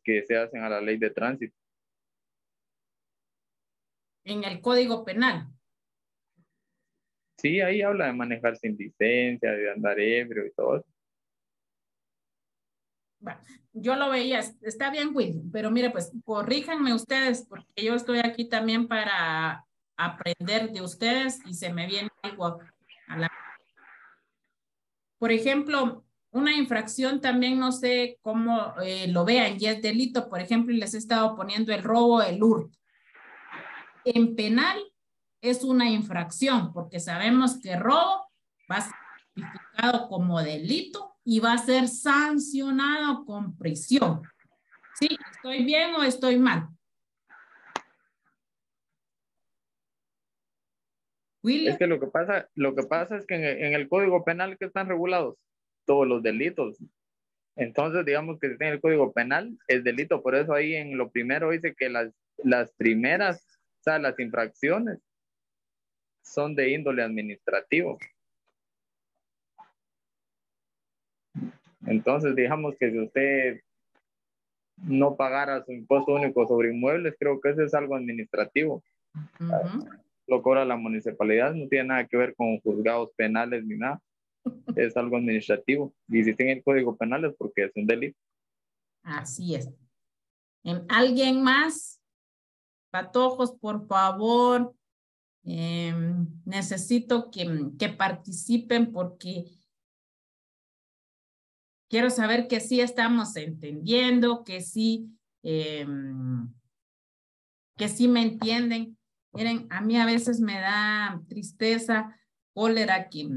que se hacen a la ley de tránsito. En el Código Penal. Sí, ahí habla de manejar sin licencia, de andar ebrio y todo eso. Bueno, yo lo veía, está bien, Will, pero mire, pues corríjanme ustedes, porque yo estoy aquí también para aprender de ustedes y se me viene algo a la... Por ejemplo, una infracción también no sé cómo lo vean y es delito, por ejemplo, y les he estado poniendo el robo, el hurto. En penal es una infracción, porque sabemos que robo va a ser tipificado como delito y va a ser sancionado con prisión. ¿Sí? ¿Estoy bien o estoy mal? Es que lo que pasa es que en el Código Penal que están regulados todos los delitos. Entonces, digamos que en el Código Penal es delito, por eso ahí en lo primero dice que las primeras, o sea, las infracciones son de índole administrativo. Entonces, digamos que si usted no pagara su impuesto único sobre inmuebles, creo que eso es algo administrativo. Lo cobra la municipalidad, no tiene nada que ver con juzgados penales ni nada. Es algo administrativo. Y si tiene el Código Penal es porque es un delito. Así es. ¿Alguien más? Patojos, por favor. Necesito que participen porque quiero saber que sí estamos entendiendo, que sí me entienden. Miren, a mí a veces me da tristeza, cólera que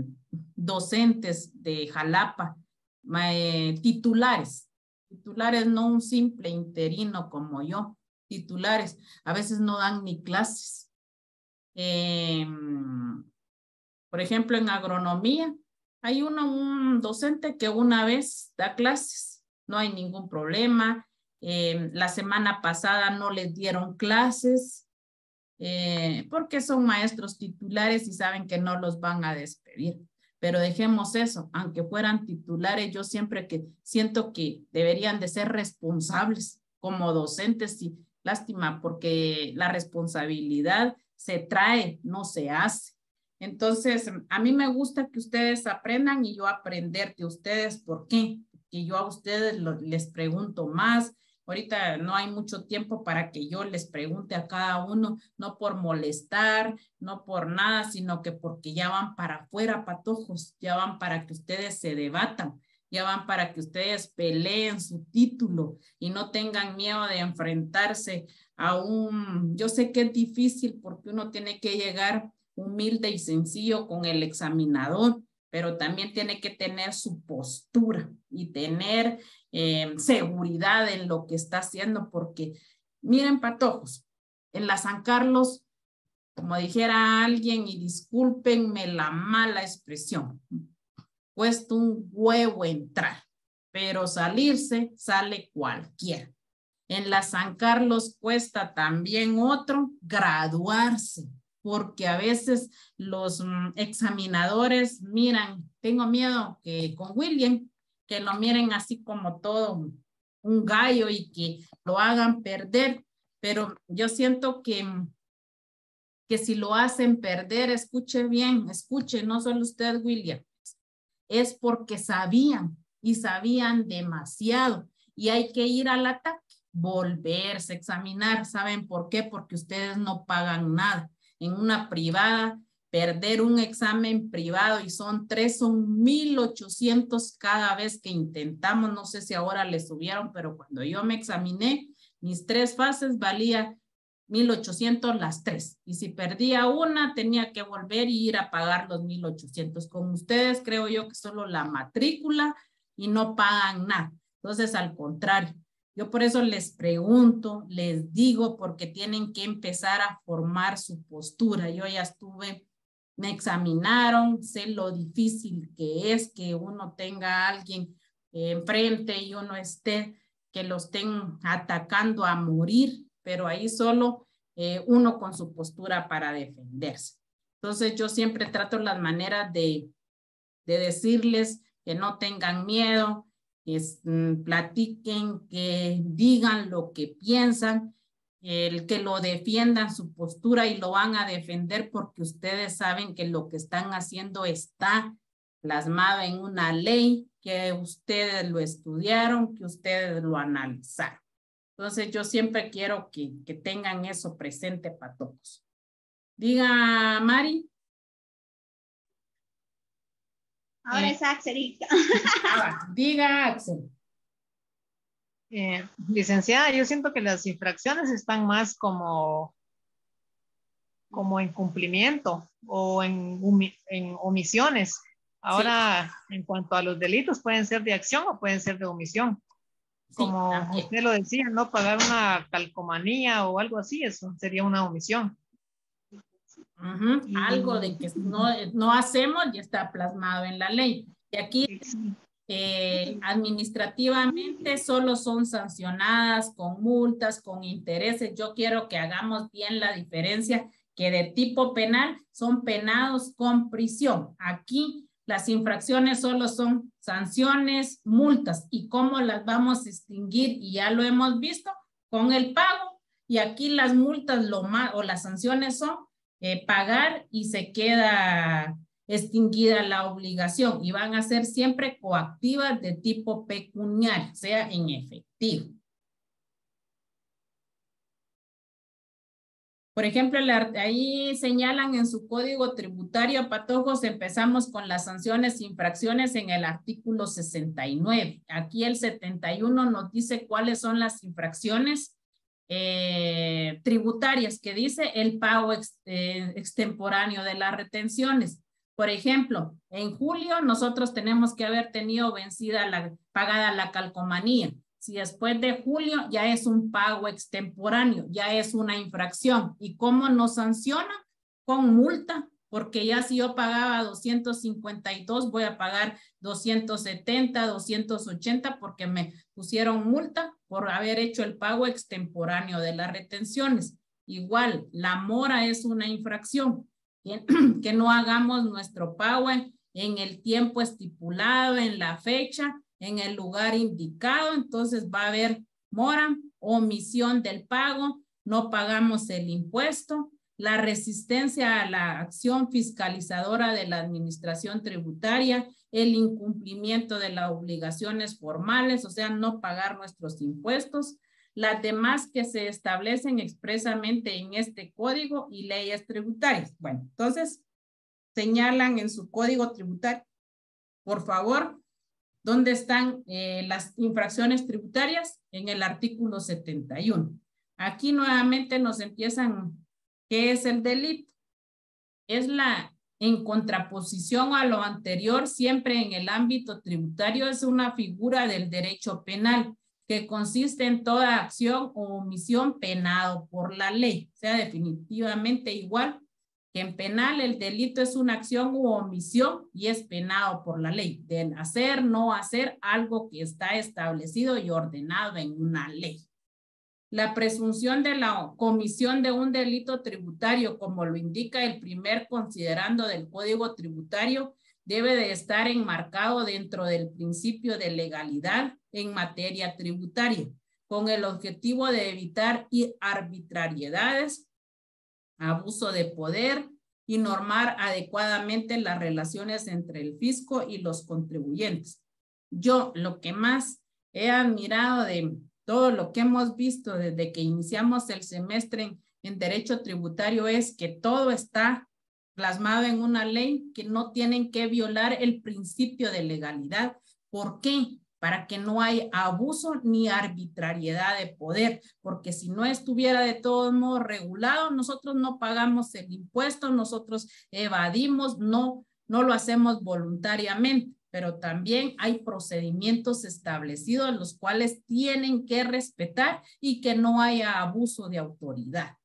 docentes de Jalapa, titulares, no un simple interino como yo, titulares, a veces no dan ni clases. Por ejemplo, en agronomía, hay un docente que una vez da clases, no hay ningún problema. La semana pasada no les dieron clases porque son maestros titulares y saben que no los van a despedir. Pero dejemos eso, aunque fueran titulares, yo siempre que siento que deberían de ser responsables como docentes y lástima porque la responsabilidad se trae, no se hace. Entonces, a mí me gusta que ustedes aprendan y yo aprender de ustedes. ¿Por qué? Porque yo a ustedes les pregunto más. Ahorita no hay mucho tiempo para que yo les pregunte a cada uno, no por molestar, no por nada, sino que porque ya van para afuera, patojos, ya van para que ustedes se debatan, ya van para que ustedes peleen su título y no tengan miedo de enfrentarse a yo sé que es difícil porque uno tiene que llegar humilde y sencillo con el examinador, pero también tiene que tener su postura y tener seguridad en lo que está haciendo, porque miren, patojos, en la San Carlos, como dijera alguien, y discúlpenme la mala expresión, cuesta un huevo entrar, pero salirse sale cualquiera. En la San Carlos cuesta también otro graduarse, porque a veces los examinadores miran, tengo miedo que con William, que lo miren así como todo un gallo y que lo hagan perder, pero yo siento que si lo hacen perder, escuche bien, escuche, no solo usted, William, es porque sabían y sabían demasiado y hay que ir al ataque, volverse a examinar. ¿Saben por qué? Porque ustedes no pagan nada. En una privada, perder un examen privado y son 1,800 cada vez que intentamos. No sé si ahora le subieron, pero cuando yo me examiné, mis 3 fases valía 1,800 las 3. Y si perdía una, tenía que volver y ir a pagar los 1,800. Con ustedes creo yo que solo la matrícula y no pagan nada. Entonces, al contrario, yo por eso les pregunto, les digo, porque tienen que empezar a formar su postura. Yo ya estuve, me examinaron, sé lo difícil que es que uno tenga a alguien enfrente y uno esté, que lo estén atacando a morir, pero ahí solo uno con su postura para defenderse. Entonces yo siempre trato las maneras de decirles que no tengan miedo, que platiquen, que digan lo que piensan, que lo defiendan su postura y lo van a defender porque ustedes saben que lo que están haciendo está plasmado en una ley, que ustedes lo estudiaron, que ustedes lo analizaron. Entonces yo siempre quiero que tengan eso presente para todos. Diga, Mari. Ahora es Axel. Diga, Axel. Licenciada, yo siento que las infracciones están más como en cumplimiento o en omisiones. Ahora, sí, en cuanto a los delitos, pueden ser de acción o pueden ser de omisión. Como sí, usted lo decía, no pagar una calcomanía o algo así, eso sería una omisión. Algo de que no hacemos y está plasmado en la ley. Y aquí administrativamente solo son sancionadas con multas, con intereses. Yo quiero que hagamos bien la diferencia, que de tipo penal son penados con prisión. Aquí las infracciones solo son sanciones, multas. ¿Y cómo las vamos a extinguir? Y ya lo hemos visto con el pago. Y aquí las multas o las sanciones son pagar y se queda extinguida la obligación y van a ser siempre coactivas de tipo pecuniario, sea en efectivo. Por ejemplo, ahí señalan en su código tributario, patojos, empezamos con las sanciones e infracciones en el artículo 69. Aquí el 71 nos dice cuáles son las infracciones tributarias que dice el pago extemporáneo de las retenciones. Por ejemplo, en julio nosotros tenemos que haber tenido pagada la calcomanía. Si después de julio ya es un pago extemporáneo, ya es una infracción. ¿Y cómo nos sancionan? Con multa, porque ya si yo pagaba 252, voy a pagar 270, 280, porque me pusieron multa por haber hecho el pago extemporáneo de las retenciones. Igual, la mora es una infracción. Que no hagamos nuestro pago en el tiempo estipulado, en la fecha, en el lugar indicado, entonces va a haber mora, omisión del pago, no pagamos el impuesto, la resistencia a la acción fiscalizadora de la administración tributaria, el incumplimiento de las obligaciones formales, o sea, no pagar nuestros impuestos, las demás que se establecen expresamente en este código y leyes tributarias. Bueno, entonces señalan en su código tributario, por favor, ¿dónde están las infracciones tributarias? En el artículo 71. Aquí nuevamente nos empiezan, ¿qué es el delito? Es en contraposición a lo anterior, siempre en el ámbito tributario, es una figura del derecho penal que consiste en toda acción o omisión penado por la ley. O sea, definitivamente igual que en penal el delito es una acción u omisión y es penado por la ley. De hacer, no hacer algo que está establecido y ordenado en una ley. La presunción de la comisión de un delito tributario, como lo indica el primer considerando del Código Tributario, debe de estar enmarcado dentro del principio de legalidad en materia tributaria, con el objetivo de evitar arbitrariedades, abuso de poder y normar adecuadamente las relaciones entre el fisco y los contribuyentes. Yo lo que más he admirado de todo lo que hemos visto desde que iniciamos el semestre en Derecho Tributario es que todo está plasmado en una ley, que no tienen que violar el principio de legalidad. ¿Por qué? Para que no haya abuso ni arbitrariedad de poder, porque si no estuviera de todos modos regulado, nosotros no pagamos el impuesto, nosotros evadimos, no lo hacemos voluntariamente, pero también hay procedimientos establecidos los cuales tienen que respetar y que no haya abuso de autoridad.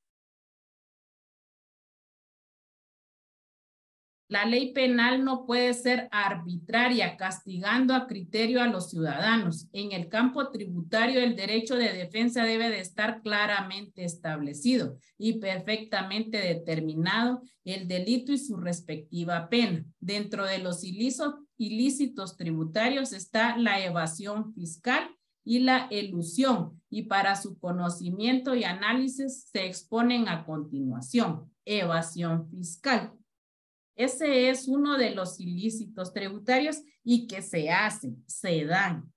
La ley penal no puede ser arbitraria, castigando a criterio a los ciudadanos. En el campo tributario, el derecho de defensa debe de estar claramente establecido y perfectamente determinado el delito y su respectiva pena. Dentro de los ilícitos tributarios está la evasión fiscal y la elusión, y para su conocimiento y análisis se exponen a continuación. Evasión fiscal. Ese es uno de los ilícitos tributarios y que se hacen, se dan.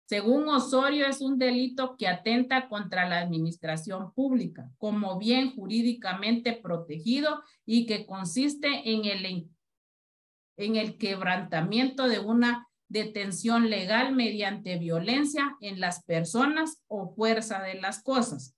Según Osorio, es un delito que atenta contra la administración pública como bien jurídicamente protegido y que consiste en el quebrantamiento de una detención legal mediante violencia en las personas o fuerza de las cosas.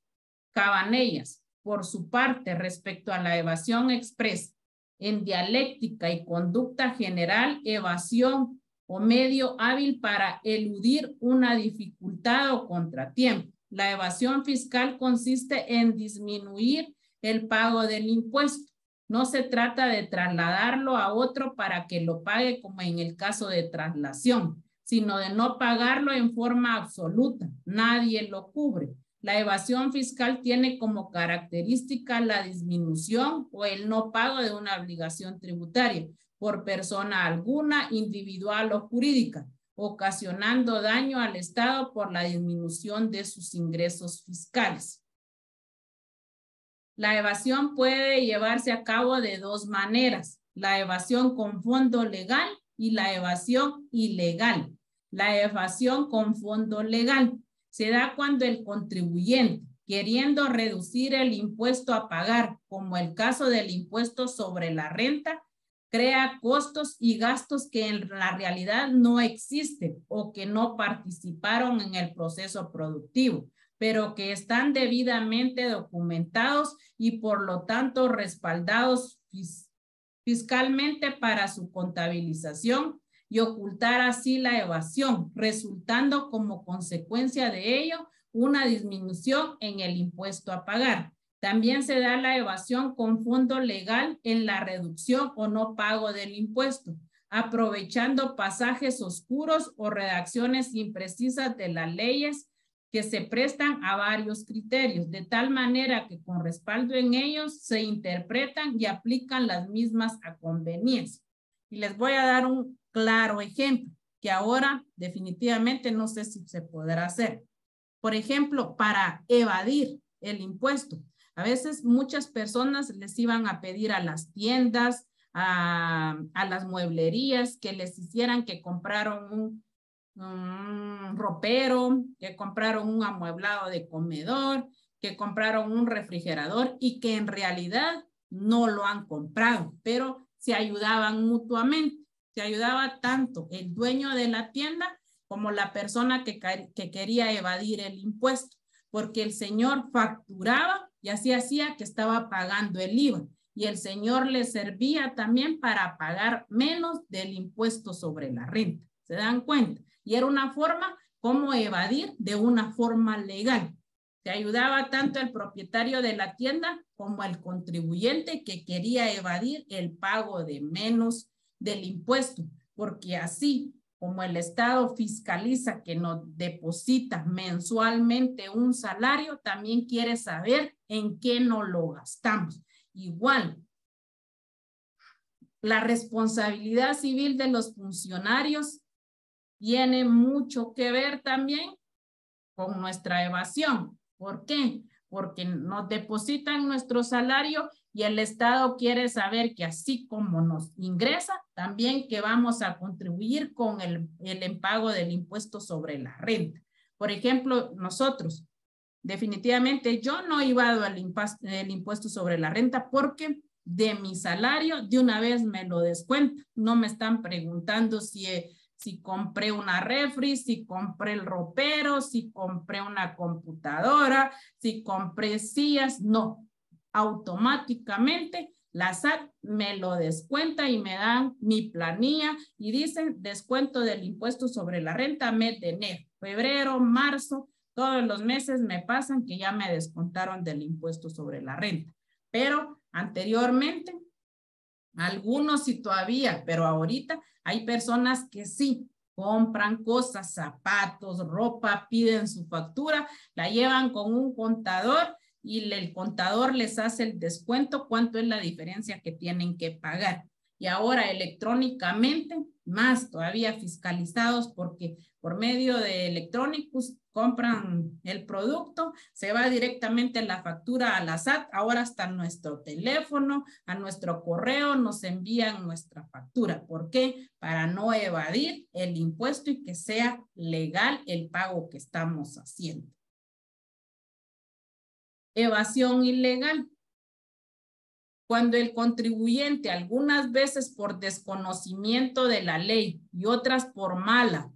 Cabanellas, por su parte, respecto a la evasión expresa, en dialéctica y conducta general, evasión o medio hábil para eludir una dificultad o contratiempo. La evasión fiscal consiste en disminuir el pago del impuesto. No se trata de trasladarlo a otro para que lo pague como en el caso de traslación, sino de no pagarlo en forma absoluta. Nadie lo cubre. La evasión fiscal tiene como característica la disminución o el no pago de una obligación tributaria por persona alguna, individual o jurídica, ocasionando daño al Estado por la disminución de sus ingresos fiscales. La evasión puede llevarse a cabo de dos maneras: la evasión con fondo legal y la evasión ilegal. La evasión con fondo legal se da cuando el contribuyente, queriendo reducir el impuesto a pagar, como el caso del impuesto sobre la renta, crea costos y gastos que en la realidad no existen o que no participaron en el proceso productivo. pero que están debidamente documentados y por lo tanto respaldados fiscalmente para su contabilización y ocultar así la evasión, resultando como consecuencia de ello una disminución en el impuesto a pagar. También se da la evasión con fondo legal en la reducción o no pago del impuesto, aprovechando pasajes oscuros o redacciones imprecisas de las leyes que se prestan a varios criterios, de tal manera que con respaldo en ellos se interpretan y aplican las mismas a conveniencia. Y les voy a dar un claro ejemplo, que ahora definitivamente no sé si se podrá hacer. Por ejemplo, para evadir el impuesto. A veces muchas personas les iban a pedir a las tiendas, a las mueblerías, que les hicieran que compraron un ropero, que compraron un amueblado de comedor, que compraron un refrigerador y que en realidad no lo han comprado, pero se ayudaban mutuamente. Se ayudaba tanto el dueño de la tienda como la persona que quería evadir el impuesto, porque el señor facturaba y así hacía que estaba pagando el IVA y el señor le servía también para pagar menos del impuesto sobre la renta. ¿Se dan cuenta? Y era una forma como evadir de una forma legal. Se ayudaba tanto el propietario de la tienda como el contribuyente que quería evadir el pago de menos del impuesto, porque así como el Estado fiscaliza que nos deposita mensualmente un salario, también quiere saber en qué nos lo gastamos. Igual, la responsabilidad civil de los funcionarios tiene mucho que ver también con nuestra evasión. ¿Por qué? Porque nos depositan nuestro salario y el Estado quiere saber que así como nos ingresa, también que vamos a contribuir con el impago del impuesto sobre la renta. Por ejemplo, nosotros, definitivamente yo no he evado el impuesto sobre la renta porque de mi salario de una vez me lo descuento. No me están preguntando si compré una refri, si compré el ropero, si compré una computadora, si compré sillas, no. Automáticamente la SAT me lo descuenta y me dan mi planilla y dicen descuento del impuesto sobre la renta mes de enero, febrero, marzo, todos los meses me pasan que ya me descontaron del impuesto sobre la renta. Pero anteriormente, algunos sí todavía, pero ahorita hay personas que sí compran cosas, zapatos, ropa, piden su factura, la llevan con un contador y el contador les hace el descuento, cuánto es la diferencia que tienen que pagar. Y ahora electrónicamente, más todavía fiscalizados porque por medio de electrónicos compran el producto, se va directamente la factura a la SAT, ahora hasta nuestro teléfono, a nuestro correo nos envían nuestra factura. ¿Por qué? Para no evadir el impuesto y que sea legal el pago que estamos haciendo. Evasión ilegal. Cuando el contribuyente, algunas veces por desconocimiento de la ley y otras por mala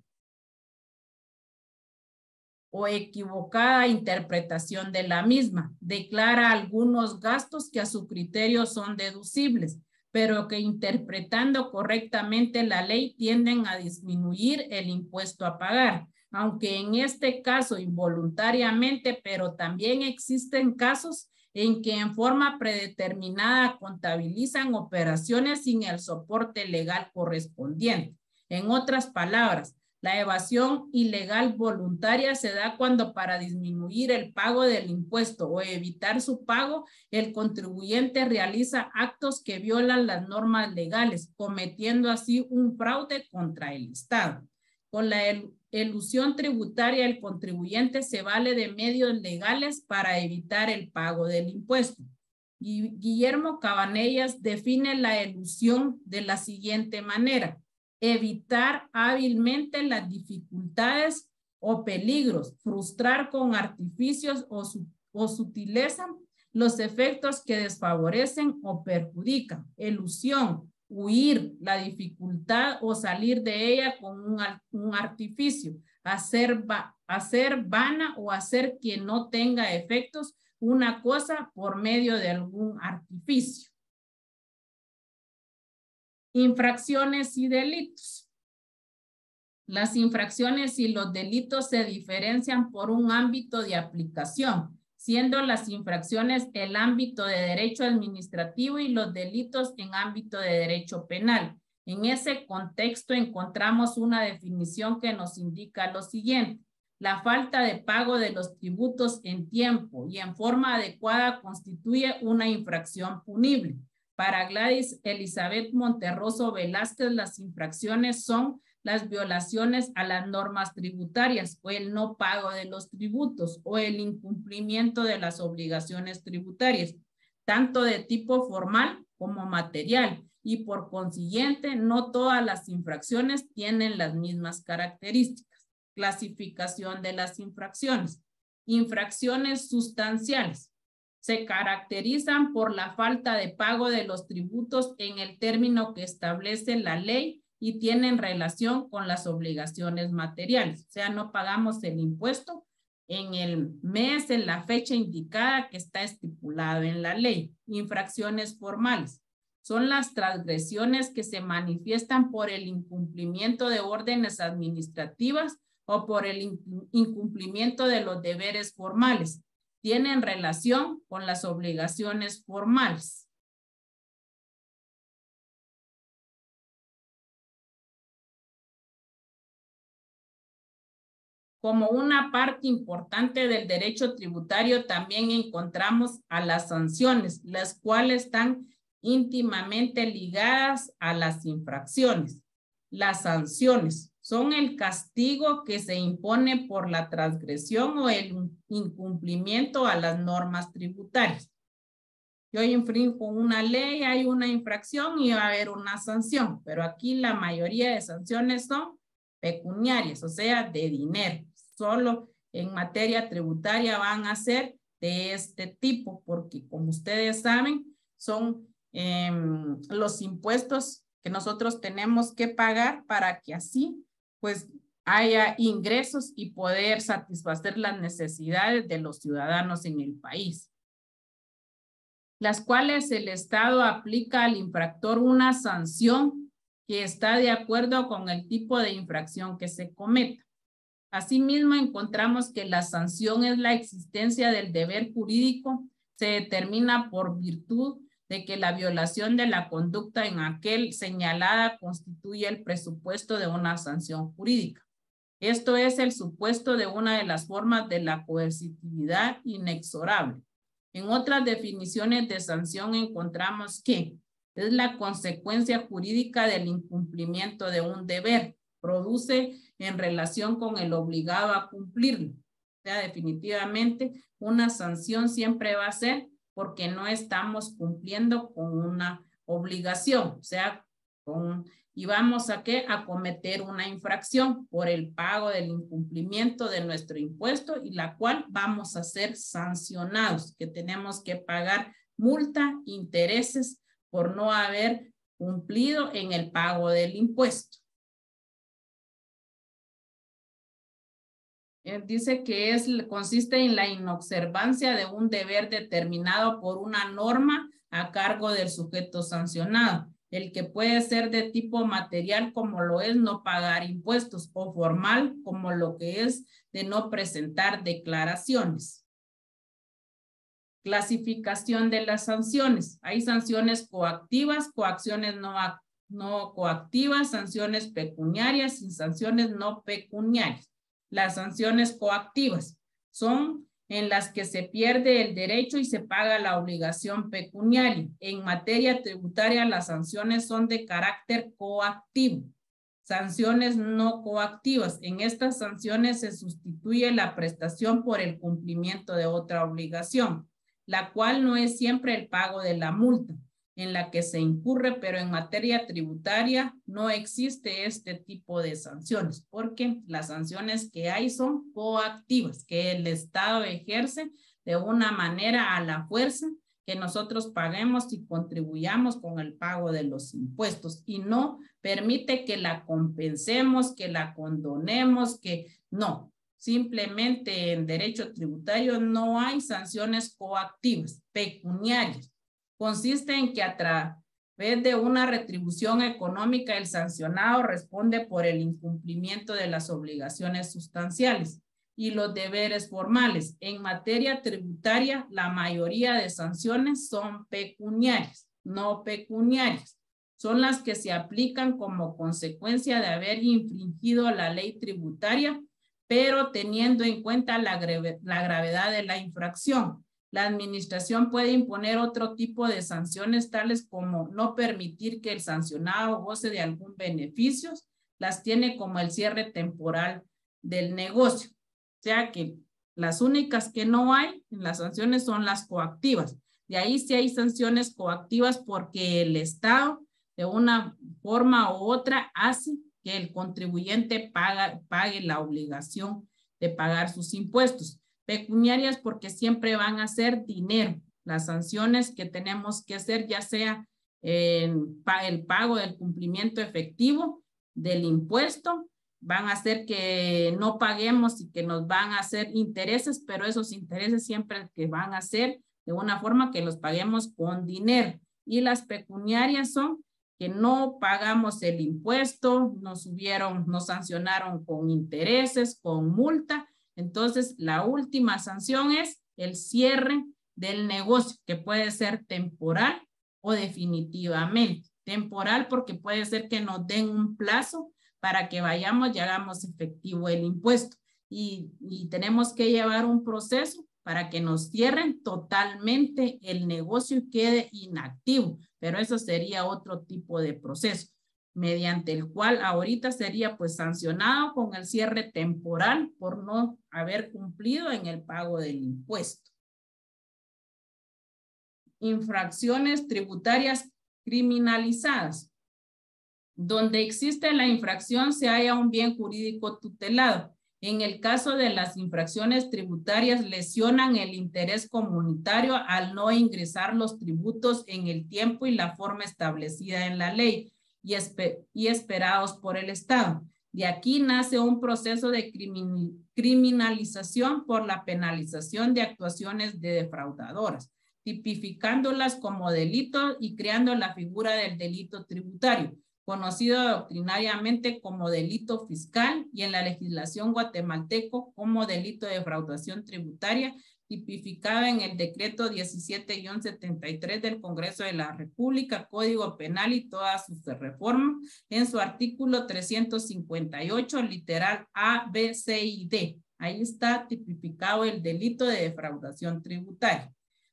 o equivocada interpretación de la misma, declara algunos gastos que a su criterio son deducibles, pero que interpretando correctamente la ley tienden a disminuir el impuesto a pagar, aunque en este caso involuntariamente, pero también existen casos en que en forma predeterminada contabilizan operaciones sin el soporte legal correspondiente. En otras palabras, la evasión ilegal voluntaria se da cuando para disminuir el pago del impuesto o evitar su pago, el contribuyente realiza actos que violan las normas legales, cometiendo así un fraude contra el Estado. Con la elusión tributaria, el contribuyente se vale de medios legales para evitar el pago del impuesto. Y Guillermo Cabanellas define la elusión de la siguiente manera: evitar hábilmente las dificultades o peligros, frustrar con artificios o sutileza los efectos que desfavorecen o perjudican. Elusión, huir la dificultad o salir de ella con un artificio, hacer vana o hacer que no tenga efectos una cosa por medio de algún artificio. Infracciones y delitos. Las infracciones y los delitos se diferencian por un ámbito de aplicación, siendo las infracciones el ámbito de derecho administrativo y los delitos en ámbito de derecho penal. En ese contexto encontramos una definición que nos indica lo siguiente: la falta de pago de los tributos en tiempo y en forma adecuada constituye una infracción punible. Para Gladys Elizabeth Monterroso Velázquez, las infracciones son las violaciones a las normas tributarias o el no pago de los tributos o el incumplimiento de las obligaciones tributarias, tanto de tipo formal como material, y por consiguiente no todas las infracciones tienen las mismas características. Clasificación de las infracciones. Infracciones sustanciales. Se caracterizan por la falta de pago de los tributos en el término que establece la ley y tienen relación con las obligaciones materiales. O sea, no pagamos el impuesto en el mes, en la fecha indicada que está estipulado en la ley. Infracciones formales. Son las transgresiones que se manifiestan por el incumplimiento de órdenes administrativas o por el incumplimiento de los deberes formales. Tienen relación con las obligaciones formales. Como una parte importante del derecho tributario también encontramos a las sanciones, las cuales están íntimamente ligadas a las infracciones. Las sanciones son el castigo que se impone por la transgresión o el incumplimiento a las normas tributarias. Yo infringo una ley, hay una infracción y va a haber una sanción, pero aquí la mayoría de sanciones son pecuniarias, o sea, de dinero. Solo en materia tributaria van a ser de este tipo, porque como ustedes saben, son los impuestos que nosotros tenemos que pagar para que así pues haya ingresos y poder satisfacer las necesidades de los ciudadanos en el país, las cuales el Estado aplica al infractor una sanción que está de acuerdo con el tipo de infracción que se cometa. Asimismo, encontramos que la sanción es la existencia del deber jurídico, se determina por virtud de que la violación de la conducta en aquel señalada constituye el presupuesto de una sanción jurídica. Esto es el supuesto de una de las formas de la coercitividad inexorable. En otras definiciones de sanción encontramos que es la consecuencia jurídica del incumplimiento de un deber, produce en relación con el obligado a cumplirlo. O sea, definitivamente una sanción siempre va a ser porque no estamos cumpliendo con una obligación, o sea, y vamos a ¿qué? A cometer una infracción por el pago del incumplimiento de nuestro impuesto y la cual vamos a ser sancionados, que tenemos que pagar multa, intereses por no haber cumplido en el pago del impuesto. Dice que consiste en la inobservancia de un deber determinado por una norma a cargo del sujeto sancionado, el que puede ser de tipo material como lo es no pagar impuestos o formal como lo que es de no presentar declaraciones. Clasificación de las sanciones. Hay sanciones coactivas, coacciones no coactivas, sanciones pecuniarias y sanciones no pecuniarias. Las sanciones coactivas son en las que se pierde el derecho y se paga la obligación pecuniaria. En materia tributaria, las sanciones son de carácter coactivo. Sanciones no coactivas. En estas sanciones se sustituye la prestación por el cumplimiento de otra obligación, la cual no es siempre el pago de la multa en la que se incurre, pero en materia tributaria no existe este tipo de sanciones, porque las sanciones que hay son coactivas, que el Estado ejerce de una manera a la fuerza que nosotros paguemos y contribuyamos con el pago de los impuestos y no permite que la compensemos, que la condonemos, que no. Simplemente en derecho tributario no hay sanciones coactivas, pecuniarias. Consiste en que a través de una retribución económica el sancionado responde por el incumplimiento de las obligaciones sustanciales y los deberes formales. En materia tributaria, la mayoría de sanciones son pecuniarias, no pecuniarias. Son las que se aplican como consecuencia de haber infringido la ley tributaria, pero teniendo en cuenta la gravedad de la infracción. La administración puede imponer otro tipo de sanciones, tales como no permitir que el sancionado goce de algún beneficio, las tiene como el cierre temporal del negocio. O sea que las únicas que no hay en las sanciones son las coactivas. De ahí sí hay sanciones coactivas porque el Estado de una forma u otra hace que el contribuyente pague la obligación de pagar sus impuestos. Pecuniarias porque siempre van a ser dinero. Las sanciones que tenemos que hacer, ya sea el pago del cumplimiento efectivo del impuesto, van a hacer que no paguemos y que nos van a hacer intereses, pero esos intereses siempre que van a ser de una forma que los paguemos con dinero. Y las pecuniarias son que no pagamos el impuesto, nos sancionaron con intereses, con multa. Entonces, la última sanción es el cierre del negocio, que puede ser temporal o definitivamente. Temporal porque puede ser que nos den un plazo para que vayamos y hagamos efectivo el impuesto. Y tenemos que llevar un proceso para que nos cierren totalmente el negocio y quede inactivo. Pero eso sería otro tipo de proceso, mediante el cual ahorita sería pues sancionado con el cierre temporal por no haber cumplido en el pago del impuesto. Infracciones tributarias criminalizadas. Donde existe la infracción se halla un bien jurídico tutelado. En el caso de las infracciones tributarias lesionan el interés comunitario al no ingresar los tributos en el tiempo y la forma establecida en la ley y esperados por el Estado. De aquí nace un proceso de criminalización por la penalización de actuaciones de defraudadoras, tipificándolas como delito y creando la figura del delito tributario, conocido doctrinariamente como delito fiscal y en la legislación guatemalteco como delito de defraudación tributaria, tipificada en el decreto 17-73 del Congreso de la República, Código Penal y todas sus reformas, en su artículo 358, literal A, B, C y D. Ahí está tipificado el delito de defraudación tributaria.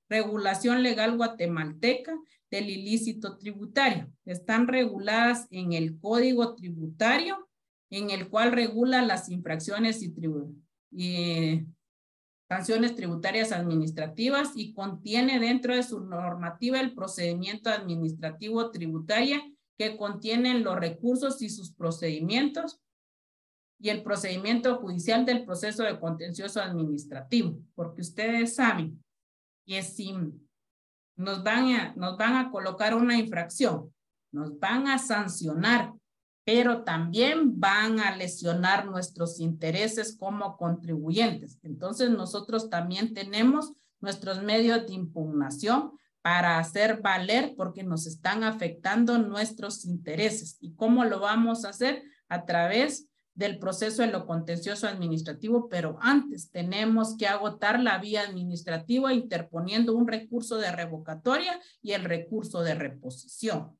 Regulación legal guatemalteca del ilícito tributario. Están reguladas en el Código Tributario, en el cual regula las infracciones y sanciones tributarias administrativas y contiene dentro de su normativa el procedimiento administrativo tributario que contienen los recursos y sus procedimientos y el procedimiento judicial del proceso de contencioso administrativo, porque ustedes saben que si nos van a colocar una infracción, nos van a sancionar, pero también van a lesionar nuestros intereses como contribuyentes. Entonces nosotros también tenemos nuestros medios de impugnación para hacer valer porque nos están afectando nuestros intereses. ¿Y cómo lo vamos a hacer? A través del proceso de lo contencioso administrativo, pero antes tenemos que agotar la vía administrativa interponiendo un recurso de revocatoria y el recurso de reposición.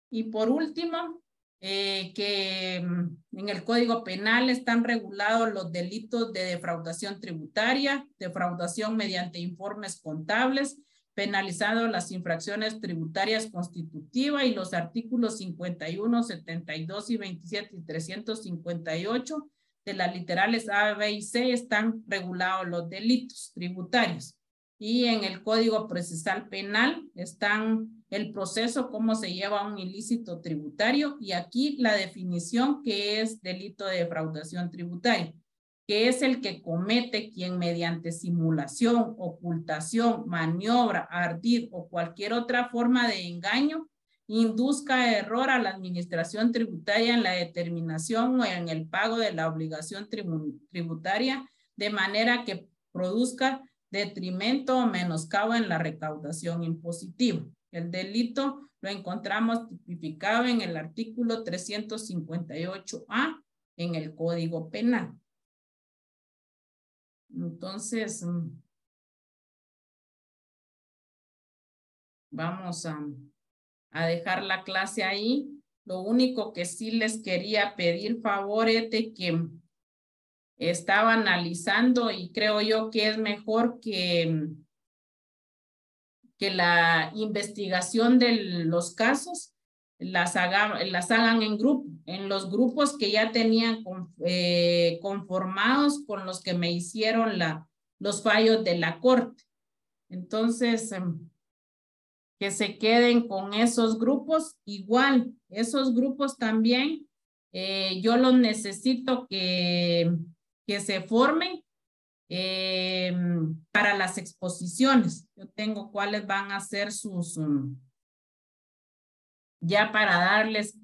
Y por último, que en el Código Penal están regulados los delitos de defraudación tributaria, defraudación mediante informes contables, penalizado las infracciones tributarias constitutivas y los artículos 51, 72 y 27 y 358 de las literales A, B y C están regulados los delitos tributarios. Y en el Código Procesal Penal están el proceso, cómo se lleva un ilícito tributario y aquí la definición que es delito de defraudación tributaria. que es el que comete quien mediante simulación, ocultación, maniobra, ardid o cualquier otra forma de engaño induzca error a la administración tributaria en la determinación o en el pago de la obligación tributaria de manera que produzca detrimento o menoscabo en la recaudación impositiva. El delito lo encontramos tipificado en el artículo 358A en el Código Penal. Entonces, vamos a dejar la clase ahí. Lo único que sí les quería pedir favor es de que estaba analizando y creo yo que es mejor que la investigación de los casos las hagan en grupo, en los grupos que ya tenían conformados con los que me hicieron los fallos de la corte. Entonces, que se queden con esos grupos. Igual, esos grupos también, yo los necesito que se formen para las exposiciones. Yo tengo cuáles van a ser sus, ya para darles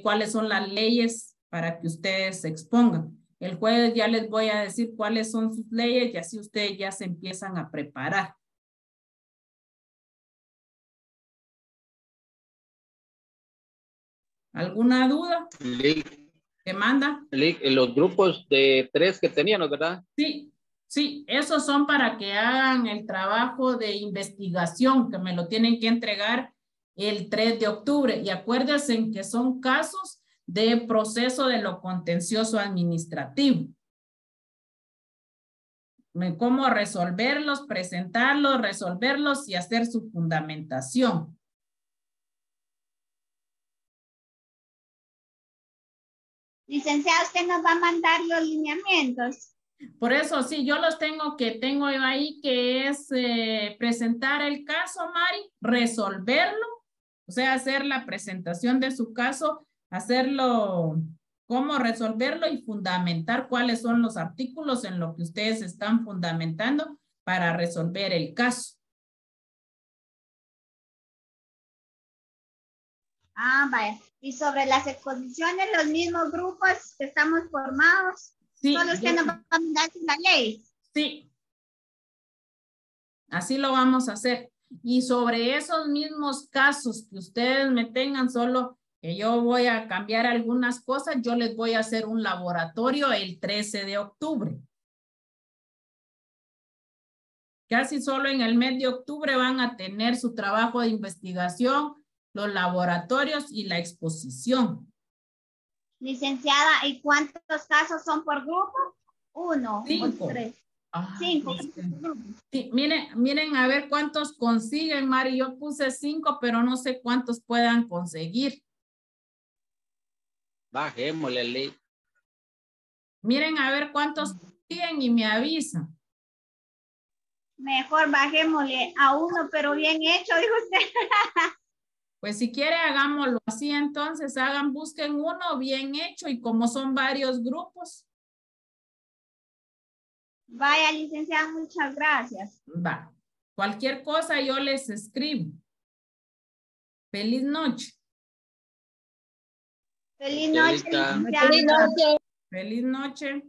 cuáles son las leyes para que ustedes se expongan. El jueves ya les voy a decir cuáles son sus leyes y así ustedes ya se empiezan a preparar. ¿Alguna duda? ¿Te manda? Los grupos de 3 que teníamos, ¿verdad? Sí, sí, esos son para que hagan el trabajo de investigación que me lo tienen que entregar el 3 de octubre. Y acuérdense que son casos de proceso de lo contencioso administrativo. Cómo resolverlos, presentarlos, resolverlos y hacer su fundamentación. Licenciado, usted nos va a mandar los lineamientos. Por eso, sí, yo los tengo yo ahí, que es presentar el caso, Mari, resolverlo, o sea, hacer la presentación de su caso, hacerlo, cómo resolverlo y fundamentar cuáles son los artículos en lo que ustedes están fundamentando para resolver el caso. Ah, vaya. Y sobre las exposiciones, los mismos grupos que estamos formados, sí, solo usted nos va a mandar la ley. Sí. Así lo vamos a hacer. Y sobre esos mismos casos que ustedes me tengan, solo que yo voy a cambiar algunas cosas, yo les voy a hacer un laboratorio el 13 de octubre. Casi solo en el mes de octubre van a tener su trabajo de investigación, los laboratorios y la exposición. Licenciada, ¿y cuántos casos son por grupo? 1 o 3. 5. Sí, miren a ver cuántos consiguen, Mari. Yo puse 5, pero no sé cuántos puedan conseguir. Bajémosle, ley. Miren a ver cuántos consiguen y me avisan. Mejor bajémosle a 1, pero bien hecho, dijo usted. Pues si quiere hagámoslo así, entonces busquen uno bien hecho y como son varios grupos. Vaya, licenciada, muchas gracias. Va. Cualquier cosa yo les escribo. Feliz noche. Feliz noche, licenciada. Feliz noche. Feliz noche.